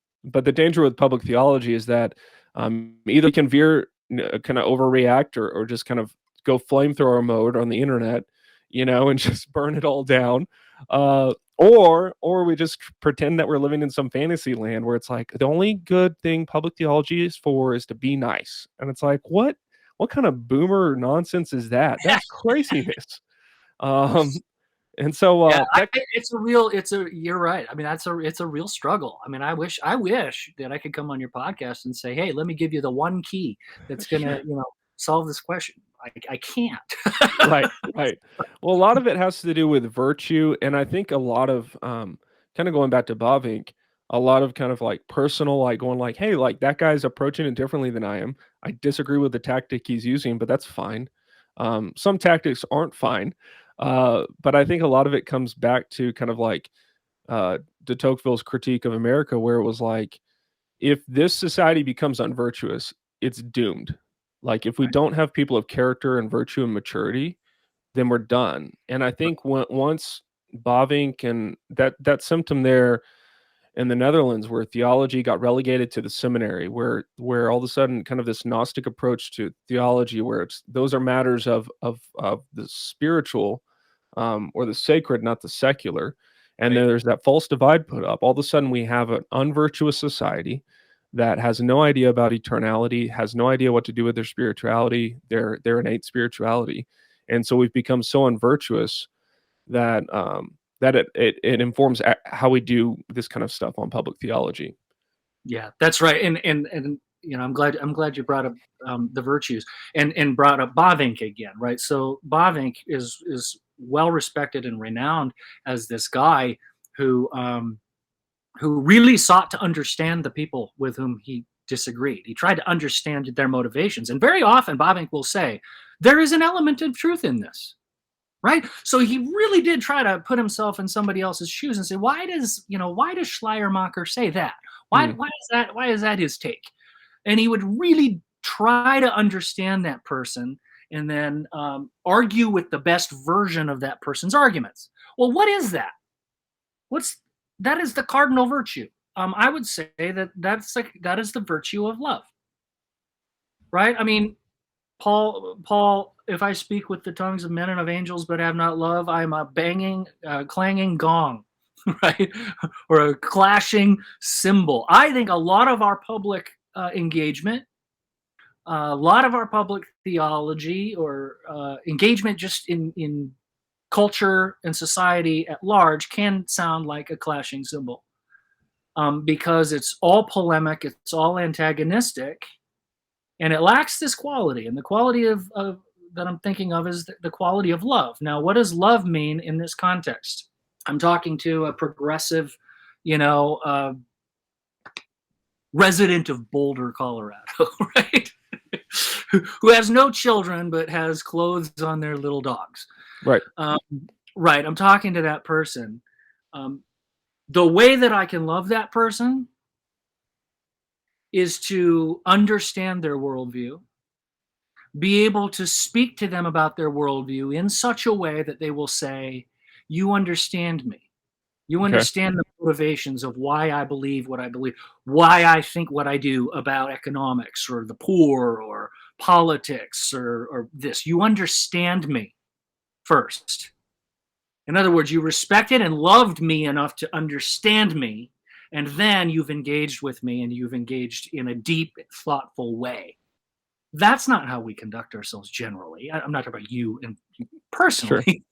the danger with public theology is that either we can veer, kind of overreact, or just kind of go flamethrower mode on the internet, and just burn it all down. Or we just pretend that we're living in some fantasy land where it's like, the only good thing public theology is for is to be nice. And it's like, what kind of boomer nonsense is that? That's craziness. And so Yeah, you're right. I mean, it's a real struggle. I mean, I wish that I could come on your podcast and say, hey, let me give you the one key that's gonna, solve this question. I can't. Right, right. Well, a lot of it has to do with virtue, and I think a lot of, kind of going back to Bavinck, a lot of kind of like personal, like going like, "Hey, like that guy's approaching it differently than I am. I disagree with the tactic he's using, but that's fine." Some tactics aren't fine, but I think a lot of it comes back to kind of like de Tocqueville's critique of America, where it was like, if this society becomes unvirtuous, it's doomed. Like if we Right. don't have people of character and virtue and maturity, then we're done. And I think once Bavinck and that symptom there in the Netherlands, where theology got relegated to the seminary, where all of a sudden kind of this Gnostic approach to theology, where it's those are matters of the spiritual, or the sacred, not the secular. And Right. then there's that false divide put up. All of a sudden, we have an unvirtuous society that has no idea about eternality, has no idea what to do with their spirituality, their innate spirituality, and so we've become so unvirtuous that that it informs how we do this kind of stuff on public theology. Yeah, that's right. And I'm glad you brought up the virtues and brought up Bavinck again, right? So Bavinck is well respected and renowned as this guy who really sought to understand the people with whom he disagreed. He tried to understand their motivations, and very often Bavinck will say, "There is an element of truth in this." Right? So he really did try to put himself in somebody else's shoes and say, why does Schleiermacher say that? Why Mm, why is that why is that his take? And he would really try to understand that person and then argue with the best version of that person's arguments. Well, what is that? What's that is the cardinal virtue. I would say that is the virtue of love, right? I mean, Paul, if I speak with the tongues of men and of angels but have not love, I'm a banging, clanging gong, right? Or a clashing cymbal. I think a lot of our public engagement, a lot of our public theology or engagement just in culture and society at large can sound like a clashing cymbal, because it's all polemic, it's all antagonistic, and it lacks this quality. And the quality of that I'm thinking of is the quality of love. Now, what does love mean in this context? I'm talking to a progressive, you know, uh, resident of Boulder, Colorado, right? Who has no children but has clothes on their little dogs. right. Um, right. I'm talking to that person. Um, the way that I can love that person is to understand their worldview, be able to speak to them about their worldview in such a way that they will say, "You understand me. You Okay. understand the motivations of why I believe what I believe, why I think what I do about economics or the poor or politics or this. You understand me first. In other words, you respected and loved me enough to understand me, and then you've engaged with me and you've engaged in a deep, thoughtful way." That's not how we conduct ourselves generally. I'm not talking about you and Sure. personally.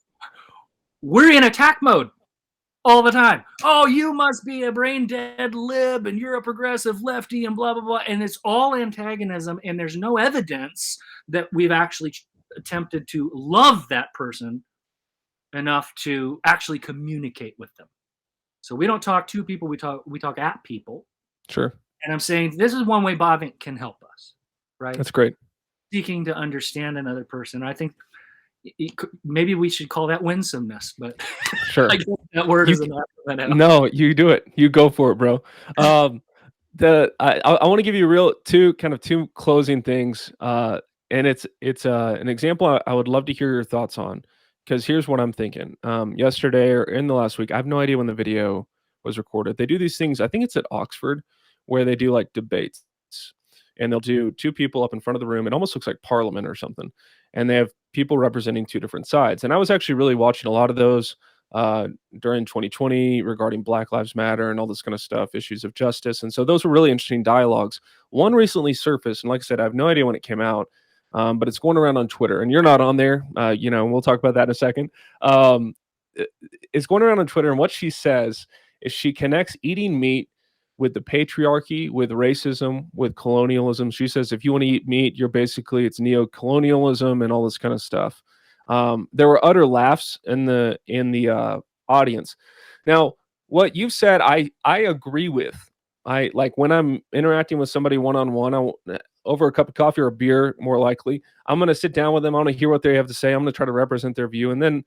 We're in attack mode all the time. Oh, you must be a brain dead lib and you're a progressive lefty and blah, blah, blah. And it's all antagonism. And there's no evidence that we've actually attempted to love that person enough to actually communicate with them. So we don't talk to people, we talk at people. Sure. And I'm saying this is one way Bavinck can help us, right? That's great. Seeking to understand another person. I think maybe we should call that winsomeness, but Sure. I guess that word You isn't that out. No, you do it. You go for it, bro. I want to give you two closing things, and it's an example I would love to hear your thoughts on, because here's what I'm thinking. Yesterday or in the last week, I have no idea when the video was recorded. They do these things. I think it's at Oxford, where they do like debates, and they'll do two people up in front of the room. It almost looks like Parliament or something, and they have people representing two different sides. And I was actually really watching a lot of those during 2020 regarding Black Lives Matter and all this kind of stuff, issues of justice. And so those were really interesting dialogues. One recently surfaced, and like I said, I have no idea when it came out, but it's going around on Twitter, and you're not on there. We'll talk about that in a second. is going around on Twitter, and what she says is she connects eating meat with the patriarchy, with racism, with colonialism. She says if you want to eat meat, it's neo-colonialism and all this kind of stuff. There were utter laughs in the audience. Now, what you've said, I agree with. I like when I'm interacting with somebody one-on-one, over a cup of coffee or a beer, more likely, I'm going to sit down with them. I want to hear what they have to say. I'm going to try to represent their view, and then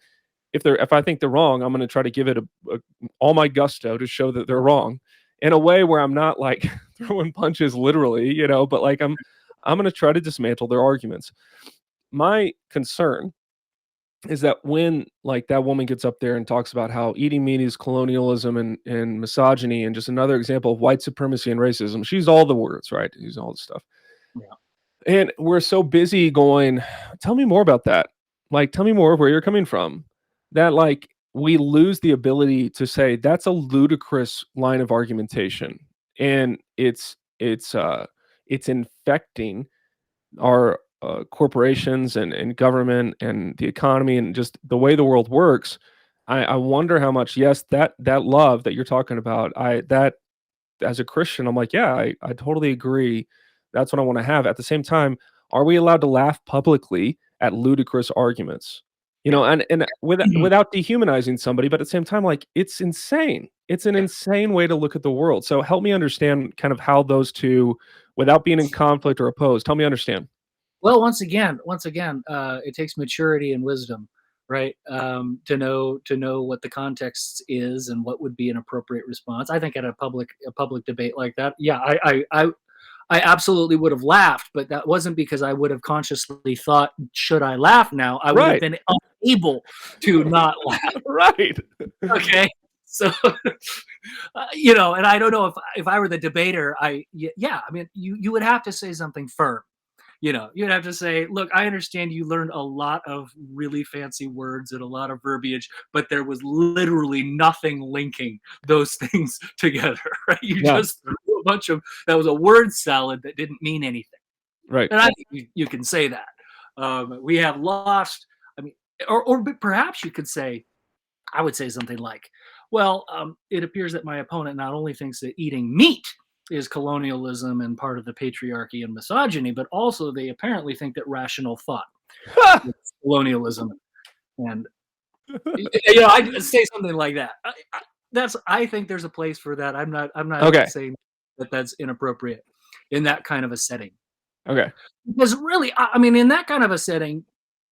if I think they're wrong, I'm going to try to give it all my gusto to show that they're wrong in a way where I'm not like throwing punches literally, but like I'm going to try to dismantle their arguments. My concern is that when like that woman gets up there and talks about how eating meat is colonialism and misogyny and just another example of white supremacy and racism, she's all the words, right? She's all the stuff. Yeah. And we're so busy going, tell me more about that. Like, tell me more of where you're coming from. That like we lose the ability to say that's a ludicrous line of argumentation, and it's infecting our corporations and government and the economy and just the way the world works. I wonder how much, yes, that love that you're talking about, that as a Christian, I'm like, yeah, I totally agree. That's what I want to have. At the same time, are we allowed to laugh publicly at ludicrous arguments? And without dehumanizing somebody, but at the same time, like it's insane. It's an insane way to look at the world. So help me understand kind of how those two, without being in conflict or opposed, help me understand. Well, once again, it takes maturity and wisdom, right? To know what the context is and what would be an appropriate response. I think at a public debate like that, yeah, I absolutely would have laughed, but that wasn't because I would have consciously thought, should I laugh now? I would have been unable to not laugh. Right. Okay. So, and I don't know if I were the debater, you would have to say something firm. You'd have to say, look, I understand you learned a lot of really fancy words and a lot of verbiage, but there was literally nothing linking those things together, right? You just threw a bunch of, that was a word salad that didn't mean anything. Right. And I think you can say that. We have lost, or perhaps you could say, I would say something like, well, it appears that my opponent not only thinks that eating meat is colonialism and part of the patriarchy and misogyny, but also they apparently think that rational thought is colonialism. And I say something like that. I think there's a place for that. I'm not saying that that's inappropriate in that kind of a setting. Okay. Because really, in that kind of a setting,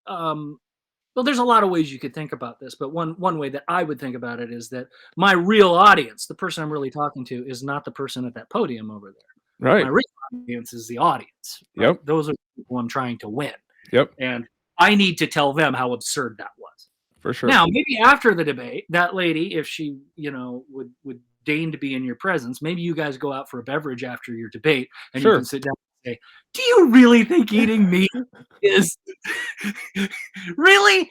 well, there's a lot of ways you could think about this, but one way that I would think about it is that my real audience, the person I'm really talking to, is not the person at that podium over there. Right. My real audience is the audience. Right? Yep. Those are the people I'm trying to win. Yep. And I need to tell them how absurd that was. For sure. Now, maybe after the debate, that lady, if she, would deign to be in your presence, maybe you guys go out for a beverage after your debate and you can sit down and say, do you really think eating meat is really?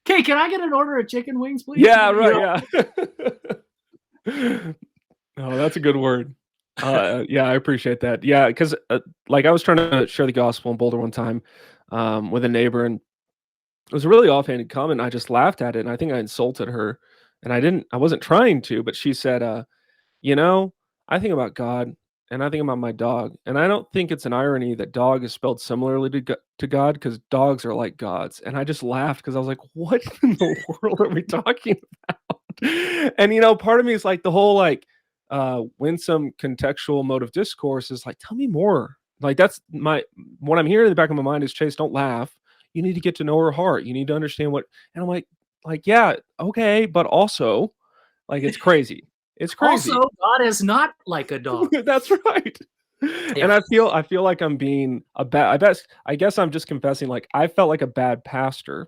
Okay, can I get an order of chicken wings, please? Yeah, right. Yeah. Oh, that's a good word. Yeah, I appreciate that. Yeah, because like I was trying to share the gospel in Boulder one time with a neighbor, and it was a really offhanded comment. I just laughed at it, and I think I insulted her, and I wasn't trying to, but she said, I think about God, and I think about my dog, and I don't think it's an irony that dog is spelled similarly to God, because dogs are like gods. And I just laughed because I was like, what in the world are we talking about? And part of me is like the whole winsome contextual mode of discourse is like, tell me more. Like that's what I'm hearing in the back of my mind is, Chase, don't laugh. You need to get to know her heart. You need to understand and I'm like, yeah, okay, but also like it's crazy. It's crazy. Also, God is not like a dog. That's right. Yeah. And I feel like I'm being I guess I'm just confessing, like I felt like a bad pastor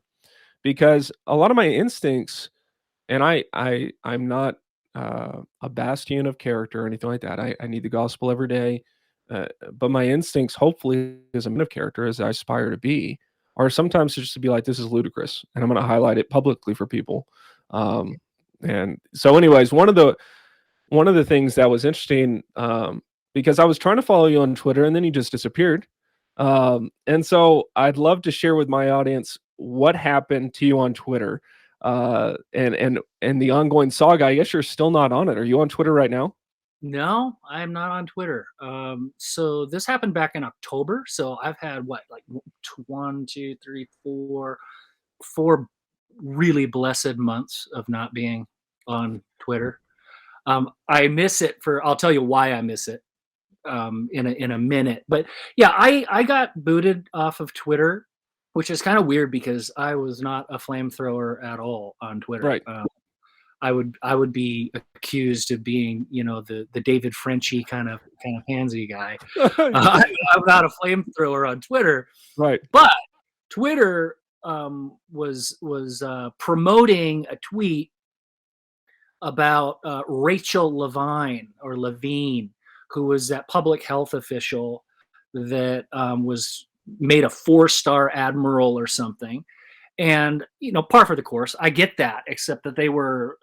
because a lot of my instincts, and I'm not a bastion of character or anything like that. I need the gospel every day. But my instincts, hopefully, as a man of character, as I aspire to be, are sometimes just to be like, this is ludicrous, and I'm going to highlight it publicly for people. And so, anyways, one of the things that was interesting, because I was trying to follow you on Twitter, and then you just disappeared. And so, I'd love to share with my audience what happened to you on Twitter. and the ongoing saga. I guess you're still not on it. Are you on Twitter right now? No, I am not on Twitter. So this happened back in October. So I've had one, two, three, four really blessed months of not being on Twitter. I miss it I'll tell you why I miss it in a minute. But yeah, I got booted off of Twitter, which is kind of weird because I was not a flamethrower at all on Twitter. Right. I would be accused of being, the David Frenchy kind of handsy guy. I'm not a flamethrower on Twitter, right? But Twitter was promoting a tweet about Rachel Levine, who was that public health official that was made a 4-star admiral or something. And, par for the course, I get that, except that they were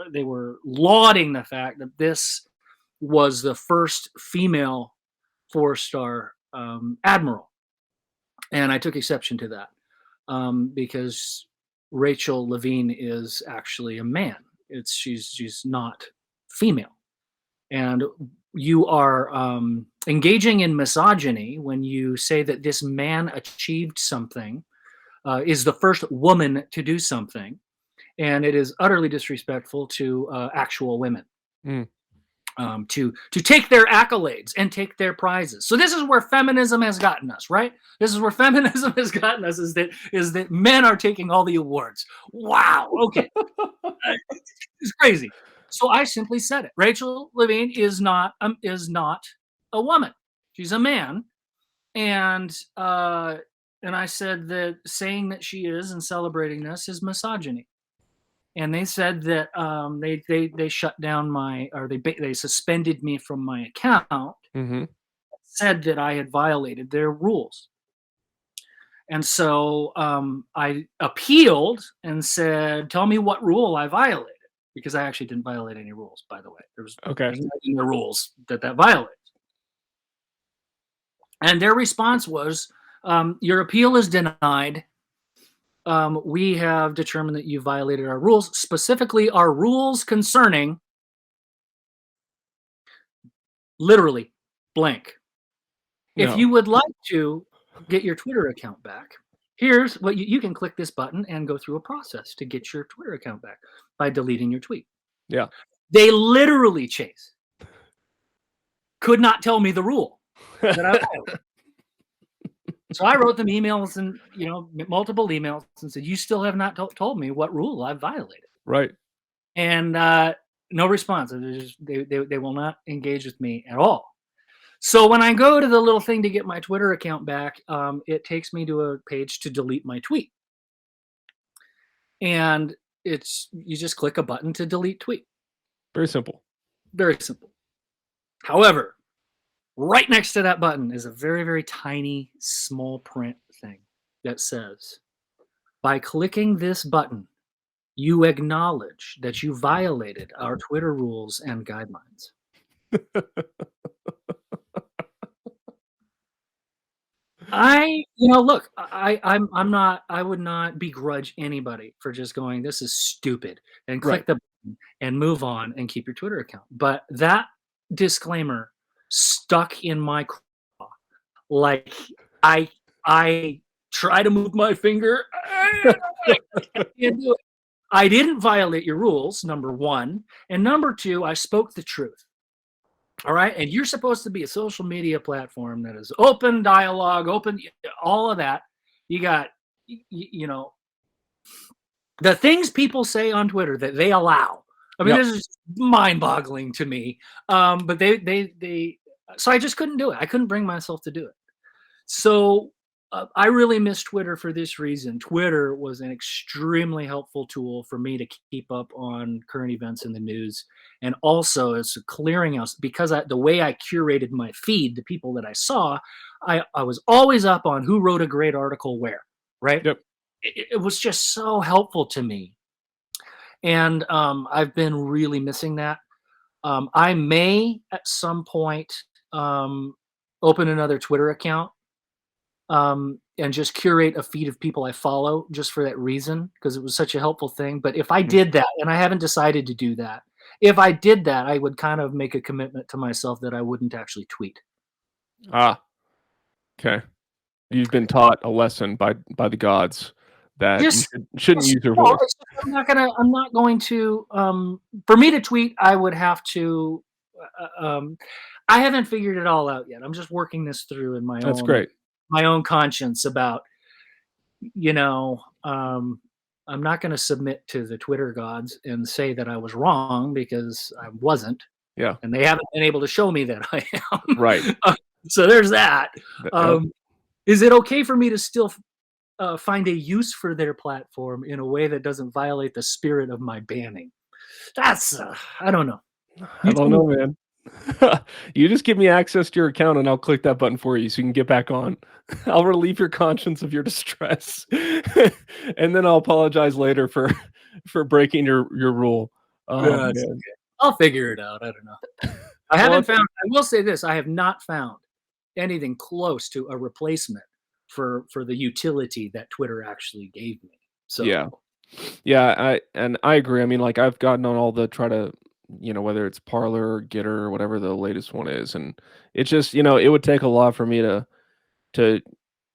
lauding the fact that this was the first female 4-star admiral. And I took exception to that because Rachel Levine is actually a man. She's not female. And you are engaging in misogyny when you say that this man achieved something, is the first woman to do something, and it is utterly disrespectful to actual women to take their accolades and take their prizes. So this is where feminism has gotten us, right? This is where feminism has gotten us, is that men are taking all the awards. Wow. Okay. It's crazy. So I simply said it. Rachel Levine is not a woman. She's a man. And I said that saying that she is and celebrating this is misogyny. And they said that they shut down they suspended me from my account. Mm-hmm. Said that I had violated their rules. And so I appealed and said, tell me what rule I violated, because I actually didn't violate any rules, by the way. There's nothing in the rules that violates. And their response was, your appeal is denied. We have determined that you violated our rules, specifically our rules concerning literally blank. No. If you would like to get your Twitter account back, here's what you can click this button and go through a process to get your Twitter account back by deleting your tweet. Yeah. They literally, Chase, could not tell me the rule that I violated. So I wrote them emails and, multiple emails and said, you still have not told me what rule I've violated. Right. And no response. They will not engage with me at all. So when I go to the little thing to get my Twitter account back, it takes me to a page to delete my tweet. And you just click a button to delete tweet. Very simple. Very simple. However, right next to that button is a very, very tiny, small print thing that says, by clicking this button, you acknowledge that you violated our Twitter rules and guidelines. Look, I would not begrudge anybody for just going, this is stupid, and click the button and move on and keep your Twitter account. But that disclaimer stuck in my craw. Like I try to move my finger. I can't do it. I didn't violate your rules, number one. And number two, I spoke the truth. All right. And you're supposed to be a social media platform that is open dialogue, open, all of that. You got, the things people say on Twitter that they allow. I mean, This is mind-boggling to me. But so I just couldn't do it. I couldn't bring myself to do it. So I really miss Twitter for this reason. Twitter was an extremely helpful tool for me to keep up on current events in the news. And also it's a clearinghouse because the way I curated my feed, the people that I saw, I was always up on who wrote a great article where, right? Yep. It was just so helpful to me. And I've been really missing that. I may at some point open another Twitter account. and just curate a feed of people I follow just for that reason, because it was such a helpful thing. But if I did that, and I haven't decided to do that, if I did that, I would kind of make a commitment to myself that I wouldn't actually tweet. Ah, okay. You've been taught a lesson by the gods that you shouldn't use your voice. I'm not going to. For me to tweet, I would have to. I haven't figured it all out yet. I'm just working this through in That's great. my own conscience about, I'm not going to submit to the Twitter gods and say that I was wrong, because I wasn't. Yeah. And they haven't been able to show me that I am. Right. So there's that. Yep. Is it okay for me to still find a use for their platform in a way that doesn't violate the spirit of my banning? That's, I don't know. I don't know, man. You just give me access to your account and I'll click that button for you so you can get back on. I'll relieve your conscience of your distress. And then I'll apologize later for breaking your rule. Yeah, I'll figure it out. I don't know. I will say this, I have not found anything close to a replacement for the utility that Twitter actually gave me. So yeah, I agree. I mean, like, I've gotten on all the try to, whether it's Parler or Getter or whatever the latest one is, and it's just, it would take a lot for me to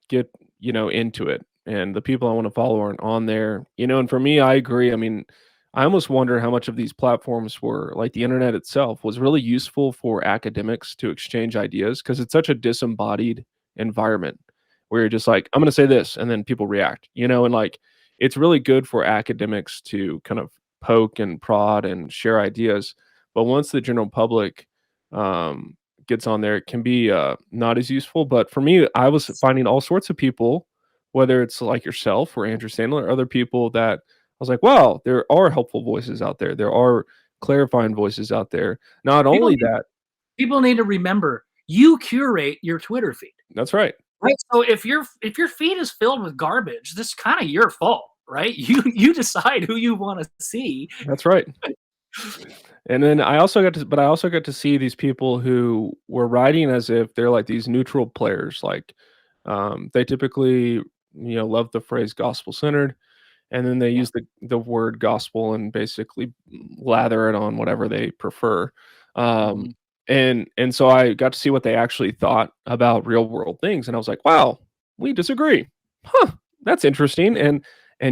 get, into it, and the people I want to follow aren't on there, and for me, I agree. I mean, I almost wonder how much of these platforms were, like the internet itself, was really useful for academics to exchange ideas, because it's such a disembodied environment where you're just like, I'm going to say this, and then people react, and like, it's really good for academics to kind of poke and prod and share ideas. But once the general public gets on there, it can be not as useful. But for me, I was finding all sorts of people, whether it's like yourself or Andrew Sandler, or other people, that I was like, wow, there are helpful voices out there. There are clarifying voices out there. Not only that, people need to remember, you curate your Twitter feed. That's right. Right. So if your feed is filled with garbage, this is kind of your fault, right? You decide who you want to see. That's right. And then I also got to see these people who were writing as if they're like these neutral players. Like, they typically, love the phrase gospel centered, and then they use the word gospel and basically lather it on whatever they prefer. And so I got to see what they actually thought about real world things, and I was like, wow, we disagree. Huh, that's interesting. And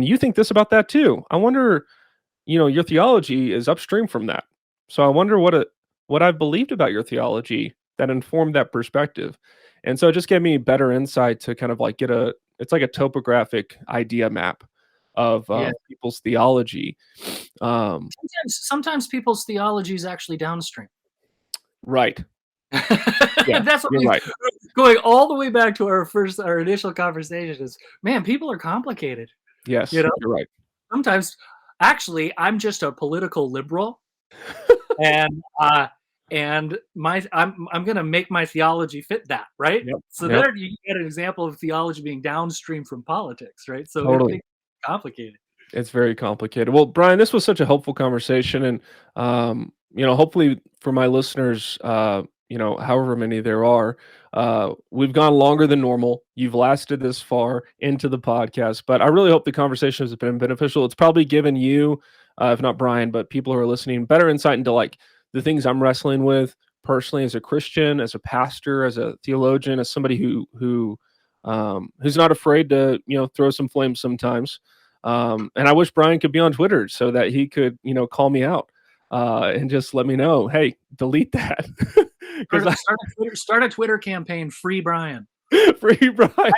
you think this about that too. I wonder, your theology is upstream from that. So I wonder what I've believed about your theology that informed that perspective. And so it just gave me better insight to kind of like it's like a topographic idea map of people's theology. Sometimes people's theology is actually downstream. Right. Yeah, that's what right. Going all the way back to our initial conversation is, man, people are complicated. Yes, you're right. Sometimes, actually, I'm just a political liberal, and I'm going to make my theology fit that, right? Yep. So there you get an example of theology being downstream from politics, right? So totally. It's complicated. It's very complicated. Well, Brian, this was such a helpful conversation, and hopefully for my listeners, however many there are, we've gone longer than normal. You've lasted this far into the podcast, but I really hope the conversation has been beneficial. It's probably given you, if not Brian, but people who are listening, better insight into like the things I'm wrestling with personally as a Christian, as a pastor, as a theologian, as somebody who's not afraid to, throw some flames sometimes. And I wish Brian could be on Twitter so that he could, call me out and just let me know, hey, delete that. Start a Twitter campaign, free Brian. Free Brian.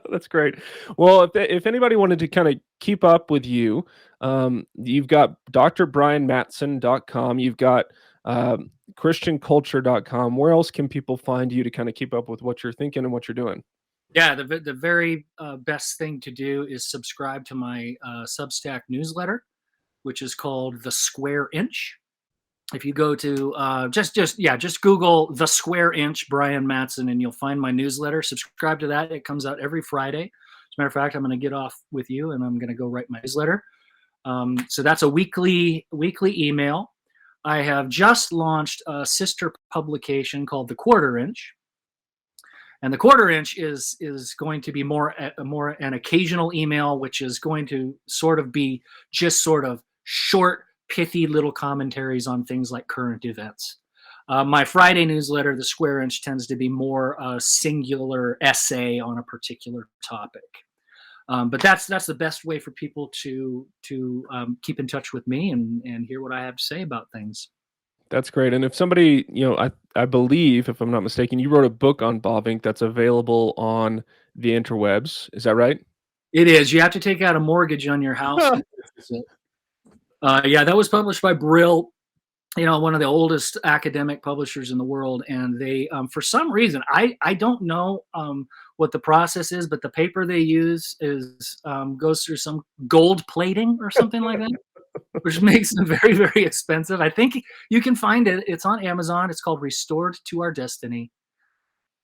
That's great. Well, if anybody wanted to kind of keep up with you, you've got drbrianmattson.com. You've got christianculture.com. Where else can people find you to kind of keep up with what you're thinking and what you're doing? Yeah, the very best thing to do is subscribe to my Substack newsletter, which is called The Square Inch. If you go to just Google The Square Inch Brian Mattson, and you'll find my newsletter. Subscribe to that. It comes out every Friday. As a matter of fact, I'm going to get off with you and I'm going to go write my newsletter. So that's a weekly email. I have just launched a sister publication called The Quarter Inch. And the quarter inch is going to be more an occasional email, which is going to sort of be just sort of short, pithy little commentaries on things like current events. My Friday newsletter, the square inch, tends to be more a singular essay on a particular topic. But that's the best way for people to keep in touch with me and hear what I have to say about things. That's great. And if somebody, I believe, if I'm not mistaken, you wrote a book on Bavinck that's available on the interwebs. Is that right? It is. You have to take out a mortgage on your house. Yeah, that was published by Brill, one of the oldest academic publishers in the world. And they, for some reason, I don't know what the process is, but the paper they use goes through some gold plating or something like that, which makes them very, very expensive. I think you can find it. It's on Amazon. It's called Restored to Our Destiny.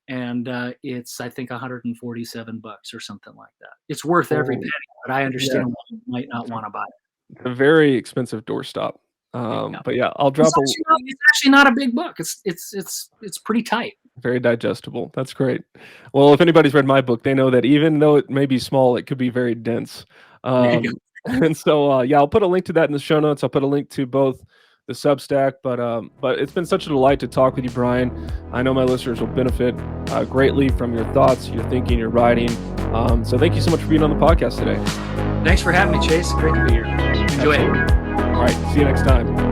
And it's, I think, $147 or something like that. It's worth every penny, but I understand why you might not want to buy it. It's a very expensive doorstop. But yeah, I'll drop it's actually not a big book. It's pretty tight. Very digestible. That's great. Well, if anybody's read my book, they know that even though it may be small, it could be very dense. And so, I'll put a link to that in the show notes. I'll put a link to both the Substack, but it's been such a delight to talk with you, Brian. I know my listeners will benefit greatly from your thoughts, your thinking, your writing. So thank you so much for being on the podcast today. Thanks for having me, Chase. Great to be here. Enjoy it. All right. See you next time.